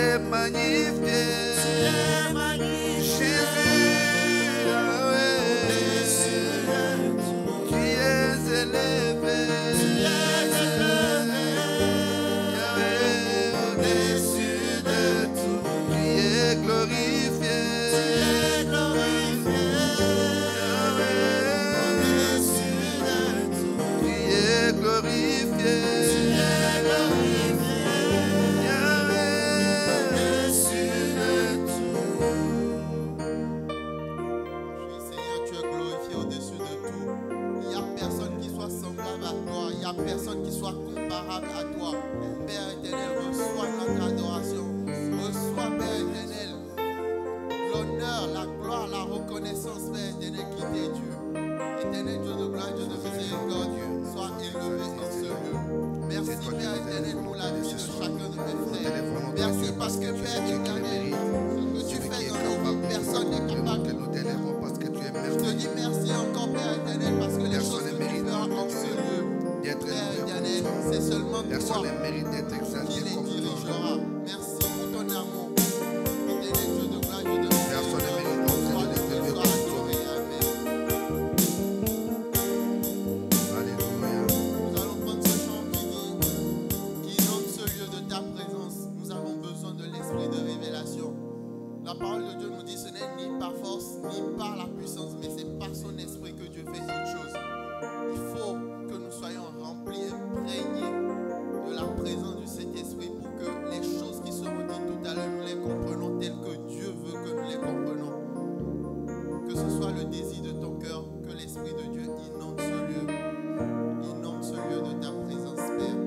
es magnifié. Jésus, tu es élevé. Yahweh, au-dessus de tout, tu es glorifié. Glorifié. Yahweh, au-dessus de tout. Oui, Seigneur, tu es glorifié au-dessus de tout. Il n'y a personne qui soit semblable à toi. Il n'y a personne qui soit comparable à toi. Père éternel, reçois notre adoration. Reçois, Père éternel, l'honneur, la gloire, la reconnaissance, Père éternel, qui t'est dû. Éternel Dieu de gloire, Dieu de miséricorde, sois élevé en ce lieu. Merci, Père éternel, pour la vie de chacun de mes frères. Merci parce que, Père éternel, ce que tu fais dans nos vies, personne n'est capable. Que nous t'élèverons parce que tu es Je te merveilleux. dis merci encore, Père éternel, parce que les choses que tu feras en ce lieu, D'être Père élevé éternel, comme c'est seulement toi personne ne mérite d'être qui exalté les comme toi. dirigera. Merci pour ton amour. Éternel Dieu de gloire, Dieu de Personne ne mérite d'être sois élevé loué, comme sois toi. adoré. Amen. Alléluia. Nous allons prendre ce chant qui inonde ce lieu de ta présence. Nous avons besoin de l'esprit de révélation. La parole de Dieu nous dit ce n'est ni par force, ni par la puissance, mais c'est par son esprit que Dieu fait toutes choses. Il faut que nous soyons remplis, imprégnés de la présence du Saint-Esprit pour que les choses qui seront dites tout à l'heure, nous les comprenons telles que Dieu veut que nous les comprenons. Que ce soit le désir de ton cœur, que l'Esprit de Dieu inonde ce lieu. Inonde ce lieu de ta présence, Père.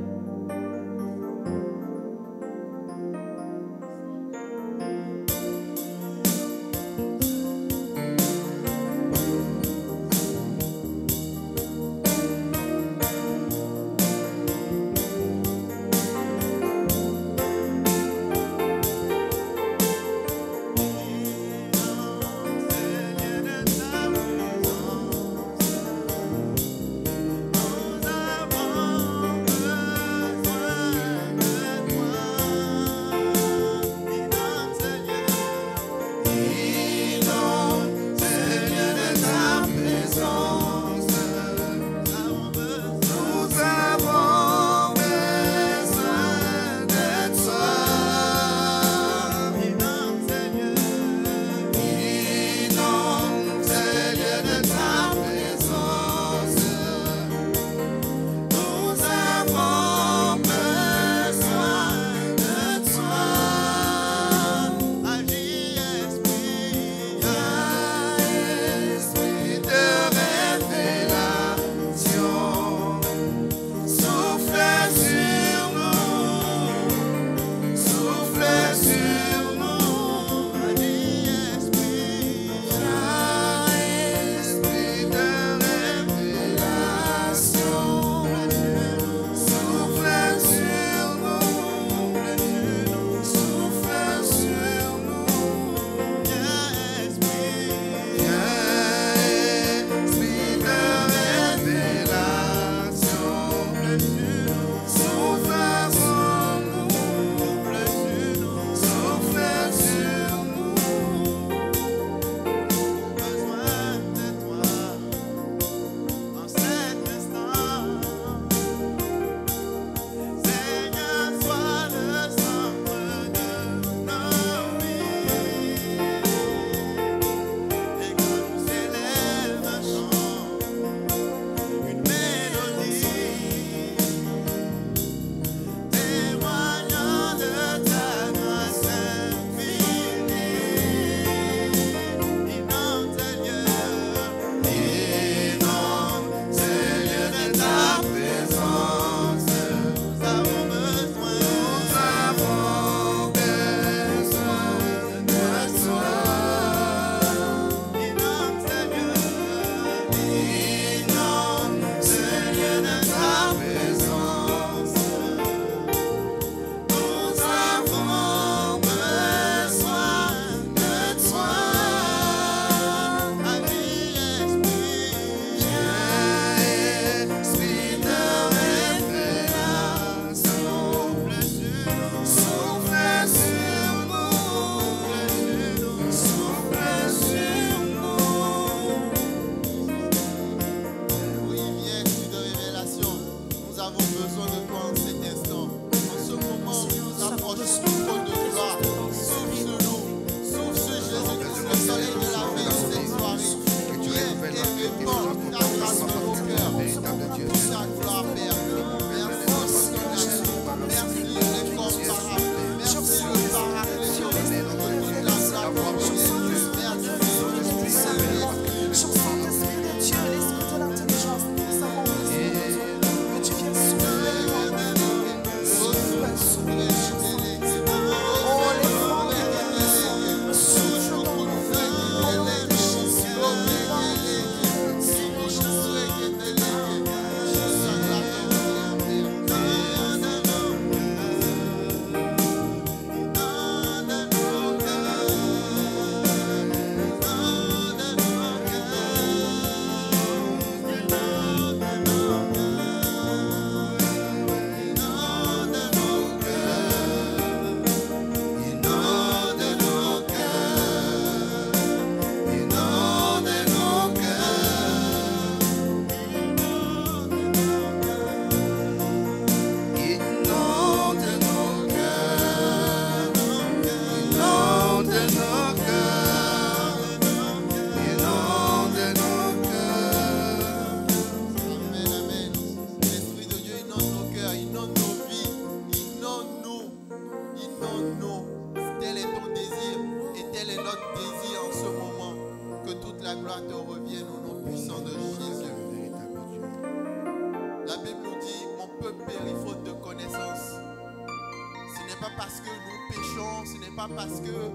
pas parce que nous péchons, ce n'est pas parce que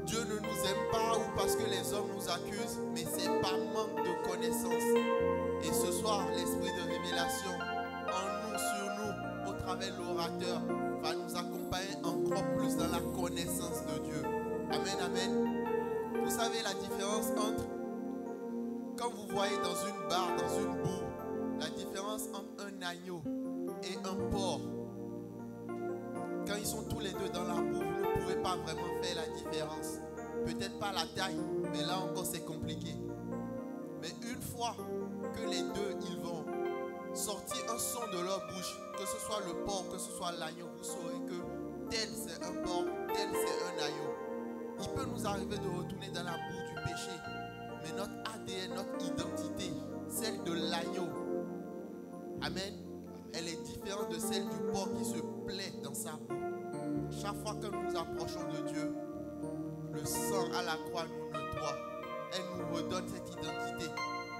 Dieu ne nous aime pas ou parce que les hommes nous accusent, mais c'est par manque de connaissance. Et ce soir, l'esprit de révélation en nous, sur nous, au travers de l'orateur, va nous accompagner encore plus dans la connaissance de Dieu. Amen, amen. Vous savez la différence entre, quand vous voyez dans une barre, dans une boue, la différence entre un agneau et un porc. Quand ils sont tous les deux dans la boue, vous ne pouvez pas vraiment faire la différence. Peut-être pas la taille, mais là encore c'est compliqué. Mais une fois que les deux, ils vont sortir un son de leur bouche, que ce soit le porc, que ce soit l'agneau, vous saurez que tel c'est un porc, tel c'est un agneau. Il peut nous arriver de retourner dans la boue du péché, mais notre ADN, notre identité, celle de l'agneau, amen, elle est différente de celle du porc qui se plaît dans sa boue. Chaque fois que nous nous approchons de Dieu, le sang à la croix nous nettoie. Elle nous redonne cette identité.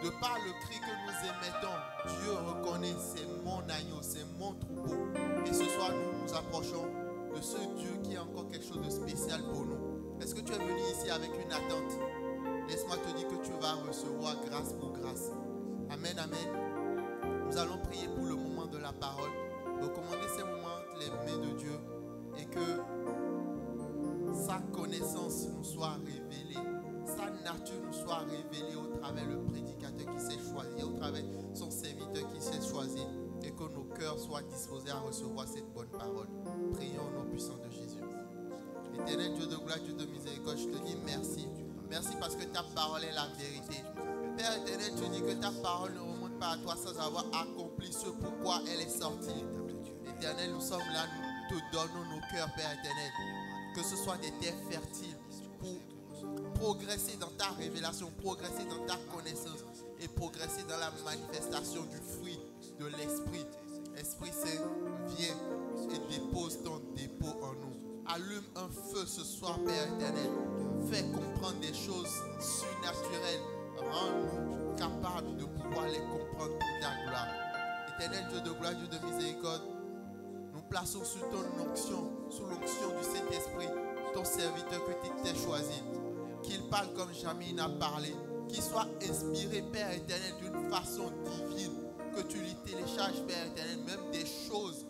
De par le cri que nous émettons, Dieu reconnaît, c'est mon agneau, c'est mon troupeau. Et ce soir, nous nous approchons de ce Dieu qui a encore quelque chose de spécial pour nous. Est-ce que tu es venu ici avec une attente? Laisse-moi te dire que tu vas recevoir grâce pour grâce. Amen, amen. Nous allons prier pour le moment de la parole. Recommander ces moments entre les mains de Dieu et que sa connaissance nous soit révélée, sa nature nous soit révélée au travers le prédicateur qui s'est choisi, au travers son serviteur qui s'est choisi, et que nos cœurs soient disposés à recevoir cette bonne parole. Prions au nom puissant de Jésus. Éternel Dieu de gloire, Dieu de miséricorde, je te dis merci. Merci parce que ta parole est la vérité. Père éternel, tu dis que ta parole ne remonte pas à toi sans avoir accompli ce pourquoi elle est sortie. Éternel, nous sommes là, nous te donnons nos cœurs, Père éternel. Que ce soit des terres fertiles pour progresser dans ta révélation, progresser dans ta connaissance et progresser dans la manifestation du fruit de l'Esprit. Esprit Saint, viens et dépose ton dépôt en nous. Allume un feu ce soir, Père éternel. Fais comprendre des choses surnaturelles. Rends-nous capables de pouvoir les comprendre pour ta gloire. Éternel Dieu de gloire, Dieu de miséricorde, nous plaçons sous ton onction, sous l'onction du Saint-Esprit, ton serviteur que tu t'es choisi. Qu'il parle comme jamais il n'a parlé. Qu'il soit inspiré, Père éternel, d'une façon divine. Que tu lui télécharges, Père éternel, même des choses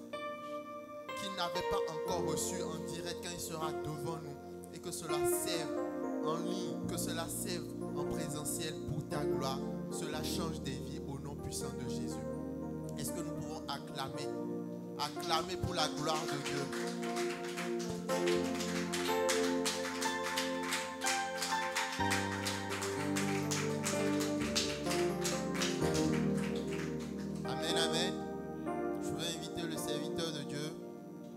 qu'il n'avait pas encore reçues en direct quand il sera devant nous. Et que cela serve en ligne, que cela serve en présentiel pour ta gloire. Cela change des vies au nom puissant de Jésus. Est-ce que nous pouvons acclamer pour la gloire de Dieu? Amen, amen. Je veux inviter le serviteur de Dieu,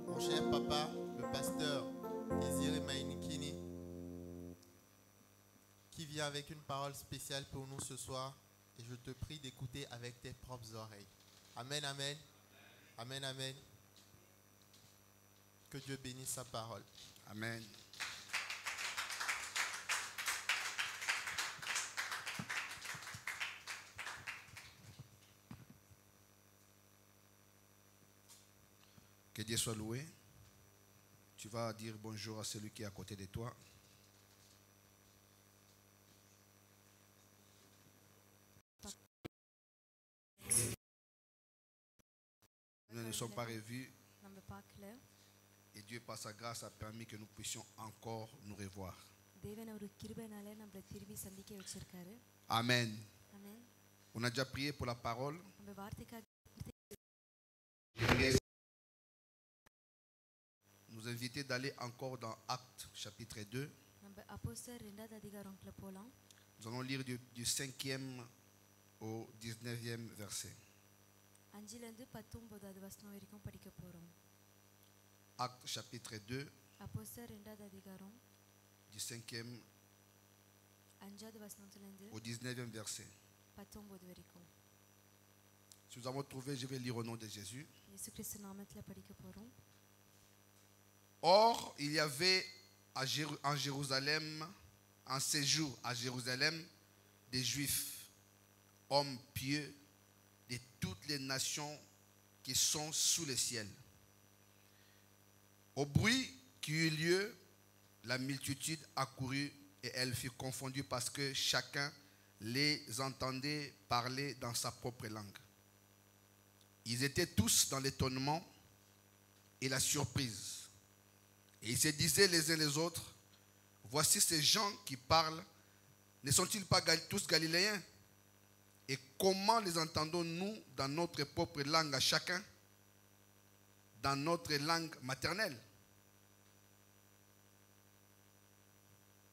mon cher papa, le pasteur Désiré Mainikini, qui vient avec une parole spéciale pour nous ce soir. Et je te prie d'écouter avec tes propres oreilles. Amen, amen. Amen, amen. Que Dieu bénisse sa parole. Amen. Que Dieu soit loué. Tu vas dire bonjour à celui qui est à côté de toi. Nous ne nous sommes pas revus et Dieu par sa grâce a permis que nous puissions encore nous revoir. Amen. On a déjà prié pour la parole. Nous inviter d'aller encore dans Actes chapitre 2. Nous allons lire du 5e au 19e verset. Actes chapitre 2, du 5e au 19e verset. Si nous avons trouvé, je vais lire au nom de Jésus. Or, il y avait en Jérusalem, en séjour à Jérusalem, des Juifs, hommes pieux de toutes les nations qui sont sous le ciel. Au bruit qui eut lieu, la multitude accourut et elle fut confondue parce que chacun les entendait parler dans sa propre langue. Ils étaient tous dans l'étonnement et la surprise. Et ils se disaient les uns les autres, voici ces gens qui parlent, ne sont-ils pas tous galiléens? Et comment les entendons-nous dans notre propre langue à chacun, dans notre langue maternelle?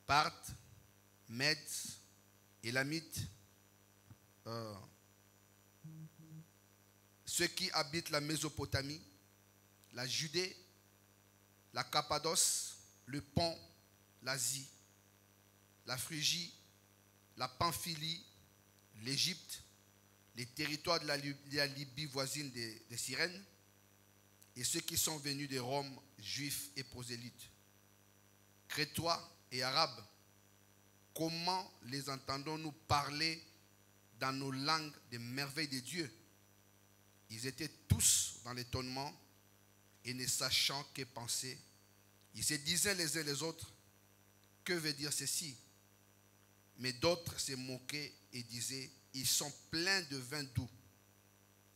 Parthes, Mèdes, Élamites, ceux qui habitent la Mésopotamie, la Judée, la Cappadoce, le Pont, l'Asie, la Phrygie, la Pamphylie, l'Égypte, les territoires de la Libye voisine des Cyrènes, et ceux qui sont venus de Rome, juifs et prosélytes, Crétois et Arabes, comment les entendons-nous parler dans nos langues des merveilles de Dieu? Ils étaient tous dans l'étonnement et ne sachant que penser. Ils se disaient les uns les autres, que veut dire ceci? Mais d'autres se moquaient et disaient, ils sont pleins de vin doux.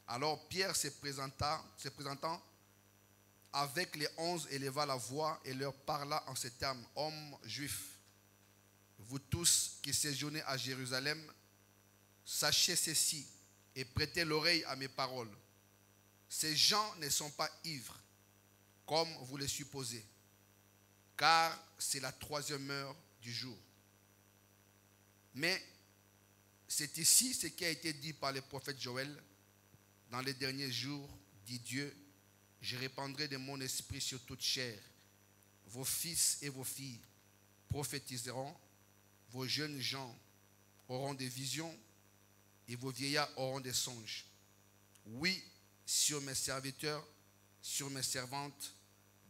Alors Pierre se présentant avec les 11 éleva la voix et leur parla en ces termes, hommes juifs, vous tous qui séjournez à Jérusalem, sachez ceci et prêtez l'oreille à mes paroles. Ces gens ne sont pas ivres, comme vous le supposez, car c'est la 3e heure du jour. Mais c'est ici ce qui a été dit par le prophète Joël. Dans les derniers jours, dit Dieu, je répandrai de mon esprit sur toute chair. Vos fils et vos filles prophétiseront, vos jeunes gens auront des visions et vos vieillards auront des songes. Oui, sur mes serviteurs, sur mes servantes,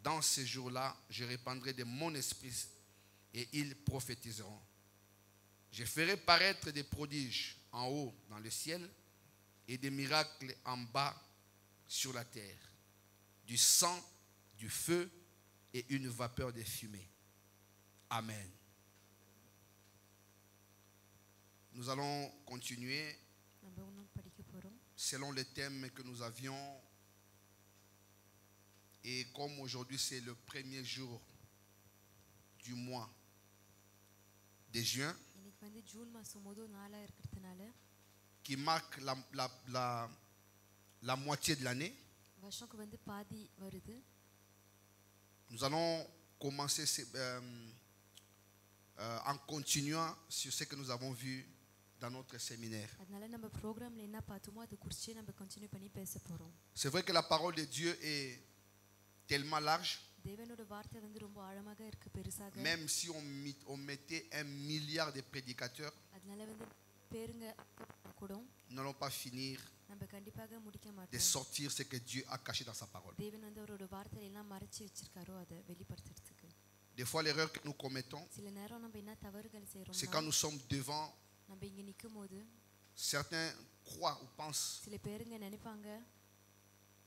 dans ces jours-là, je répandrai de mon esprit et ils prophétiseront. Je ferai paraître des prodiges en haut dans le ciel et des miracles en bas sur la terre, du sang, du feu et une vapeur de fumée. Amen. Nous allons continuer selon les thèmes que nous avions. Et comme aujourd'hui c'est le premier jour du mois de juin, qui marque la moitié de l'année, nous allons commencer en continuant sur ce que nous avons vu dans notre séminaire. C'est vrai que la parole de Dieu est tellement large, même si on mettait 1 milliard de prédicateurs, nous n'allons pas finir de sortir ce que Dieu a caché dans sa parole. Des fois, l'erreur que nous commettons, c'est quand nous sommes devant, certains croient ou pensent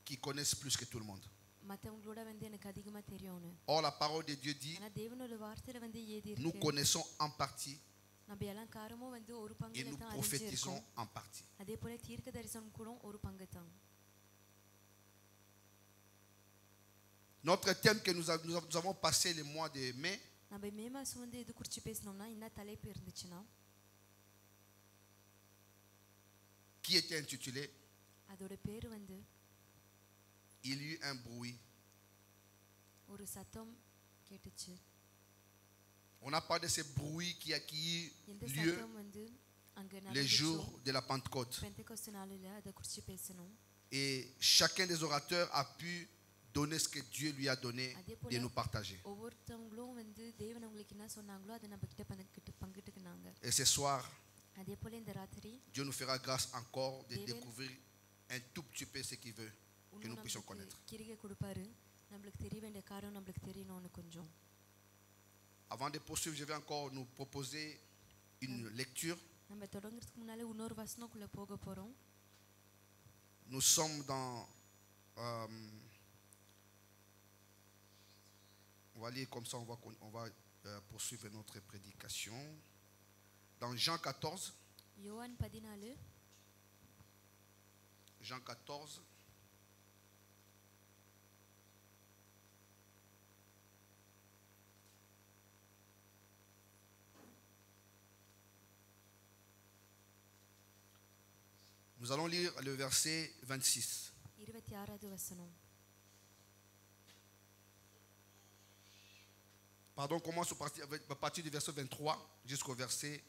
qu'ils connaissent plus que tout le monde. Or, la parole de Dieu dit, nous connaissons en partie et nous prophétisons en partie. Notre thème que nous avons passé le mois de mai, qui était intitulé Il y eut un bruit. On a parlé de ce bruit qui a eu lieu le jour de la Pentecôte. Et chacun des orateurs a pu donner ce que Dieu lui a donné et nous partager. Et ce soir, Dieu nous fera grâce encore de découvrir un tout petit peu ce qu'il veut que nous puissions connaître. Avant de poursuivre, je vais encore nous proposer une lecture. Nous sommes dans On va lire comme ça, on va poursuivre notre prédication. Dans Jean 14, யோவான் 14 Jean 14, nous allons lire le verset 26. 26வது வசனம். Pardon, commence à partir du verset 23 jusqu'au verset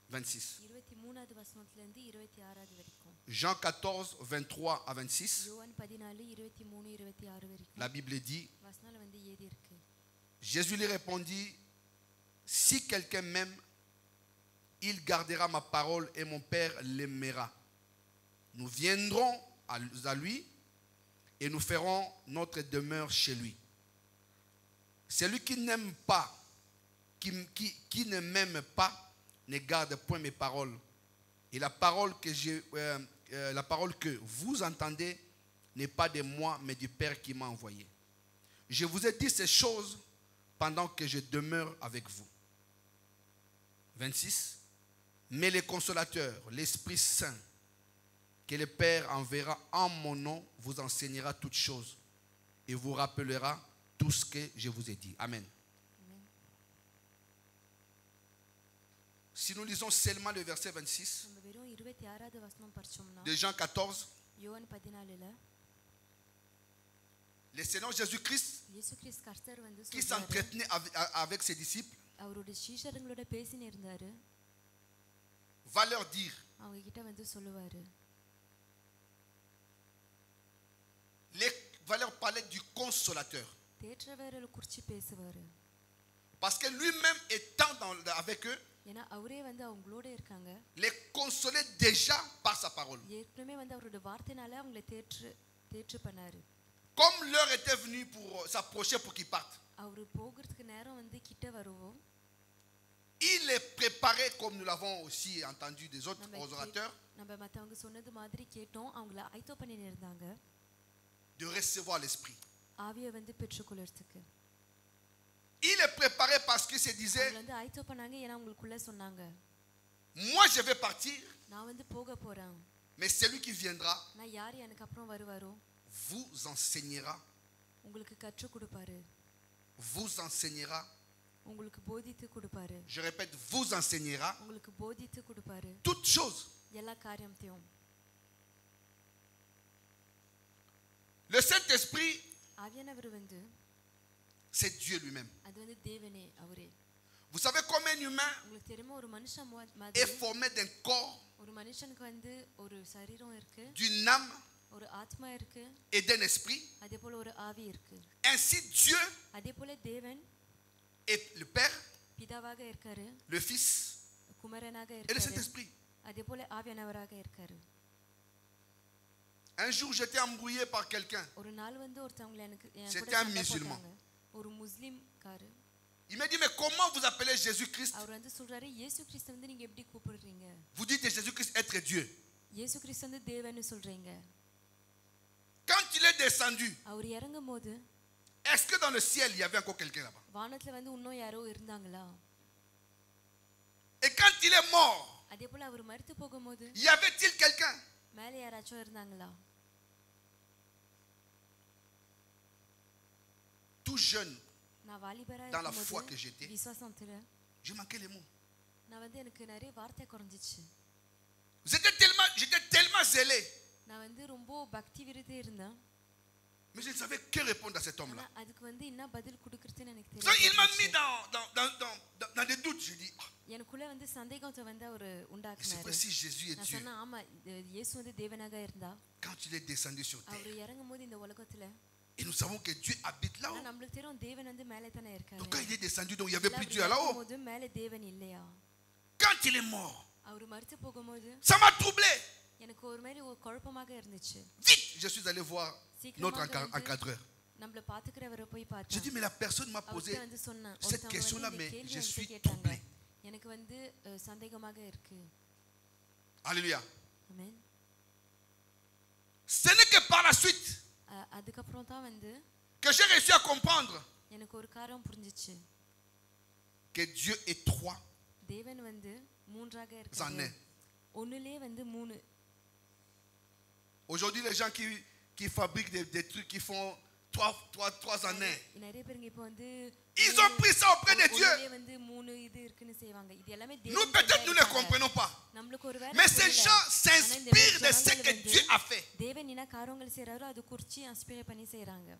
26. 23வது வசனத்திலிருந்து 26வது வரைக்கும். Jean 14, 23 à 26. யோவான் 14 23 26 வரைக்கும். La Bible dit, வசனல வந்து ஏதி இருக்கு. Jésus lui répondit, si quelqu'un m'aime, il gardera ma parole et mon Père l'aimera. Nous viendrons à lui et nous ferons notre demeure chez lui. Celui qui n'aime pas, qui ne m'aime pas, ne garde point mes paroles. Et la parole que vous entendez n'est pas de moi, mais du Père qui m'a envoyé. Je vous ai dit ces choses pendant que je demeure avec vous. 26. Mais le consolateur, l'Esprit Saint, que le Père enverra en mon nom, vous enseignera toutes choses et vous rappellera tout ce que je vous ai dit. Amen. Amen. Si nous lisons seulement le verset 26 நம்ம வெறும் 26வது வசனம் படிச்சோம்னா de Jean 14, யோவான் 14ல le Seigneur Jésus-Christ இயேசு கிறிஸ்து கர்த்தர் வந்து qui சொல்றாரு. s'entretenait avec ses disciples அவருடைய சீஷர்களோட பேசினே இருந்தாரு. va leur dire, அவங்க கிட்ட வந்து சொல்லுவாரு. va leur parler du consolateur. தேற்றவரை குறித்து பேசுவாரு. Parce que lui-même étant avec eux, ஏன்னா அவரே வந்து அவங்களோட இருக்காங்க. les consolait déjà par sa parole. ஏற்கனவே வந்து அவருடைய வார்த்தைனால அவங்களை தேற்று பண்ணாரு. Comme l'heure était venue pour s'approcher pour qu'ils partent, அவரு போகிறதுக்கு நேரம் வந்து கிட்ட வருவோம். il les préparait, comme nous l'avons aussi entendu des autres orateurs, நம்ம மத்தவங்க சொன்னது மாதிரி கேட்டோம். அவங்கள ஆயத்தம் பண்ணி இருந்தாங்க. de recevoir l'esprit. ஆவியை வந்து பெற்றுக்கொள்றதுக்கு. Il les préparait parce qu'il se disait, அவங்க வந்து ஆயத்தம் பண்ணாங்க ஏன்னா அவங்களுக்குள்ள சொன்னாங்க. moi je vais partir, நான் வந்து போக போறேன். mais celui qui viendra நான் யார் எனக்கு அப்புறம் வருவாரோ vous enseignera, உங்களுக்கு கற்றுக் கொடுப்பாரு. vous enseignera, உங்களுக்கு போதித்து கொடுப்பாரு. je répète, vous enseignera உங்களுக்கு போதித்து கொடுப்பாரு. toutes choses. எல்லா காரியத்தையும். Le Saint-Esprit, ஆவியானவர் வந்து c'est Dieu lui-même. அது வந்து தேவனே அவரே. Vous savez comme un humain உங்களுக்கு தெரியுமா ஒரு மனுஷன் est மாதிரி formé d'un corps, ஒரு மனுஷனுக்கு வந்து ஒரு சரீரம் இருக்கு, d'une âme ஒரு ஆத்மா இருக்கு, et d'un esprit. அதே போல ஒரு ஆவி இருக்கு. Ainsi Dieu அதே போல தேவன் est le Père, பிதாவாக இருக்காரு, le Fils குமாரனாக et le இருக்காரு, Saint-Esprit. அதே போல ஆவியானவராக இருக்காரு. Un jour j'étais embrouillé par quelqu'un. ஒரு நாள் வந்து ஒருத்தவங்க எனக்கு என் C'était கூட un சண்டை musulman. போட்டாங்க. ஒரு முஸ்லிம்காரு. Il m'a dit, mais comment vous appelez Jésus-Christ? அவர் வந்து சொல்றாரு இயேசு கிறிஸ்து வந்து நீங்க எப்படி கூப்பிடுறீங்க? Vous dites de Jésus-Christ être Dieu. இயேசு கிறிஸ்து வந்து தேவன்னு சொல்றீங்க. Quand il est descendu, அவர் இறங்கும்போது est-ce que dans le ciel, il y avait encore quelqu'un là-bas? வானத்துல வந்து இன்னும் யாரோ இருந்தாங்களா? Et quand il est mort, அதே போல அவர் மரித்து போகும்போது y avait-il quelqu'un? மேலே யாராச்சும் இருந்தாங்களா? Tout jeune, நான் வாலிபரா dans la foi que இருக்கும்போது j'étais, விசுவாசத்துல je manquais les mots. நான் வந்து எனக்கு நிறைய வார்த்தை குறைஞ்சிச்சு. J'étais tellement zélé. நான் வந்து ரொம்ப பக்தி விருது இருந்தேன். Mais je ne savais que répondre à cet homme-là. ஆனா அதுக்கு வந்து என்ன பதில் கொடுக்கிறதுன்னு எனக்கு So, il m'a mis தெரியல. dans des doutes. J'ai dit, எனக்குள்ள வந்து சந்தேகத்தை வந்து அவர் c'est vrai உண்டாக்குனாரு. si Jésus est நான் Dieu. சொன்னேன் ஆமா இயேசு வந்து தேவனாக இருந்தா Quand il est descendu sur அவர் terre, இறங்கும்போது இந்த உலகத்துல et nous savons que Dieu habite ஆனா là-haut. நம்மளுக்கு தெரியும் தேவன் வந்து மேலே தானே இருக்காரு. Donc quand il est descendu, donc il n'y avait plus Dieu là-haut. போது மேலே தேவன் இல்லையா? Quand il est mort, அவர் மரித்து போகும்போது ça m'a troublé. எனக்கு ஒரு மாதிரி ஒரு குழப்பமாக இருந்துச்சு. Vite, je suis allé voir notre encadreur. நம்மள பாத்துக்கிறவரை போய் J'ai பார்த்தேன். dit, mais la personne m'a posé அவர்ட்ட வந்து சொன்னேன் cette question-là, mais je suis கேட்டாங்க. troublé. எனக்கு வந்து சந்தேகமாக இருக்கு. Alléluia. ஆமென். Ce n'est que par la suite அதுக்கப்புறம் தான் வந்து que j'ai réussi à comprendre எனக்கு ஒரு காரியம் புரிஞ்சிச்சு. que Dieu est trois தேவன் வந்து மூன்றாக en இருக்காரு. un. ஒண்ணுலயே வந்து மூணு. Aujourd'hui, les gens qui fabriquent des trucs, qui font trois en un, நிறைய பேருங்க இப்போ வந்து ils ont pris ça auprès de Dieu. ஒண்ணுலயே வந்து மூணு இது இருக்குன்னு செய்வாங்க. இது எல்லாமே Nous, தேவன் peut-être, nous ne comprenons pas. நம்மளுக்கு ஒருவேளை Mais ces புரியல. gens ஆனா இந்த s'inspirent de ce ஜனங்கள் que வந்து Dieu a fait. தேவன் என்ன காரியங்கள் செய்றாரோ அது குறிச்சி இன்ஸ்பயர் பண்ணி செய்றாங்க.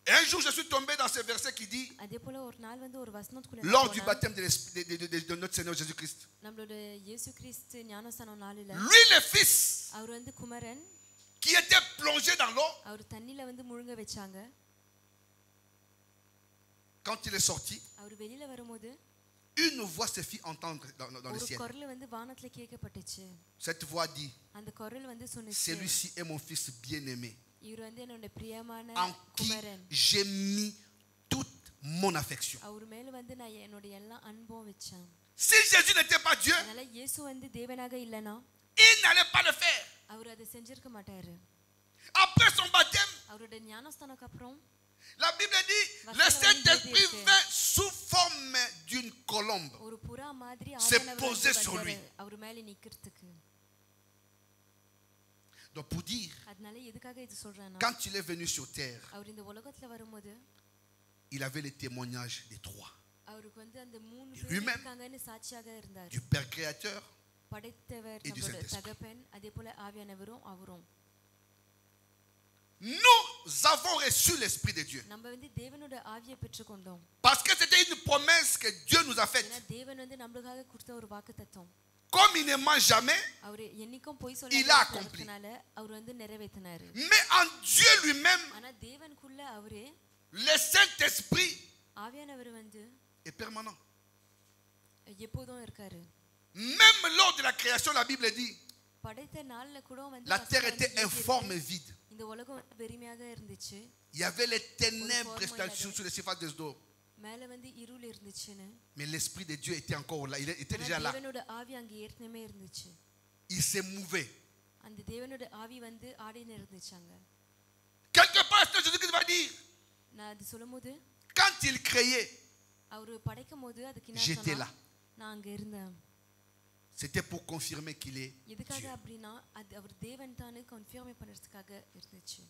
Et un jour, je suis tombé dans ce verset qui dit, அதே போல ஒரு நாள் வந்து ஒரு வசனத்துக்குள்ள lors du baptême de notre Seigneur Jésus-Christ, நம்மளோட இயேசு கிறிஸ்து ஞானஸ்நானம் நாளில lui, le Fils, அவர் வந்து Kumaran qui était plongé dans l'eau, அவர் தண்ணில வந்து முழுங்க வச்சாங்க. quand il est sorti, அவர் வெளியில வரும்போது une voix se fit entendre dans le ஒரு ciel. குரல் வந்து வானத்துல கேட்கப்பட்டுச்சு. Cette voix dit, அந்த குரல் வந்து சொன்னுச்சு, celui-ci est mon Fils bien-aimé, இவர் வந்து என்னோட பிரியமான en qui Kumaran. j'ai mis toute mon affection. அவர் மேல வந்து நான் என்னோட எல்லா அன்பும் வச்சேன். Si Jésus n'était pas Dieu, அதனால இயேசு வந்து தேவனாக இல்லனா il n'allait pas le faire. அவர் அதை செஞ்சிருக்க மாட்டாரு. Après son baptême, அவரோட ஞானஸ்தானத்துக்கு அப்புறம் la Bible dit, le Saint-Esprit vint sous forme d'une colombe. ஒரு புறா மாதிரி s'est ஆவியானவர் posé வந்து sur வந்தாரு lui. அவர் மேல நிக்கிறதுக்கு. Donc pour dire, அதனால எதுக்காக இது சொல்றேன்னா quand il est venu sur terre, அவர் இந்த உலகத்துல வரும்போது il avait les témoignages des trois. அவருக்கு வந்து அந்த மூணு Et பேர் lui-même, இருக்காங்கன்னு சாட்சியாக இருந்தார். Du Père Créateur, படைத்தவர் et du நம்மளோட Saint-Esprit. தகப்பன், அதே போல ஆவியானவரும் அவரும். nous avons reçu l'Esprit de Dieu. நம்ம வந்து தேவனோட ஆவியை பெற்றுக்கொண்டோம். Parce que c'était une promesse que Dieu nous a faite. ஏன்னா தேவன் வந்து நம்மளுக்காக கொடுத்த ஒரு வாக்குத்தத்தம். Comme il ne ment jamais, அவர் என்னைக்கும் பொய் Il a accompli. சொல்லாதனால அவர் வந்து நிறைவேற்றினாரு. mais en Dieu lui-même, ஆனா தேவனுக்குள்ள அவரே le Saint-Esprit ஆவியானவர் வந்து est permanent. எப்போதும் இருக்காரு. Même lors de la création, la Bible dit, படைத்த நாள்ல கூட வந்து la terre வசனம் était வந்து informe et vide. இந்த உலகம் வந்து வெறுமையாக இருந்துச்சு. Il y avait les ténèbres sur les surfaces des eaux. மேல வந்து இருள் இருந்துச்சுன்னு. Mais l'Esprit de Dieu était encore là. Il était ஆனா déjà là. தேவனோட ஆவி அங்க ஏற்கனவே இருந்துச்சு. Il s'est mouvé. அந்த தேவனோட ஆவி வந்து ஆடின்னு இருந்துச்சாங்க. Quelque part, Jésus-Christ va dire, நான் அது சொல்லும்போது quand il créait, அவரு படைக்கும் போது அதுக்கு என்ன j'étais là. சொன்னா நான் அங்க இருந்தேன். C'était pour confirmer qu'il est எதுக்காக Dieu. அப்படின்னா அது அவர் தேவன் தானே கன்ஃபார்ம் பண்றதுக்காக இருந்துச்சு.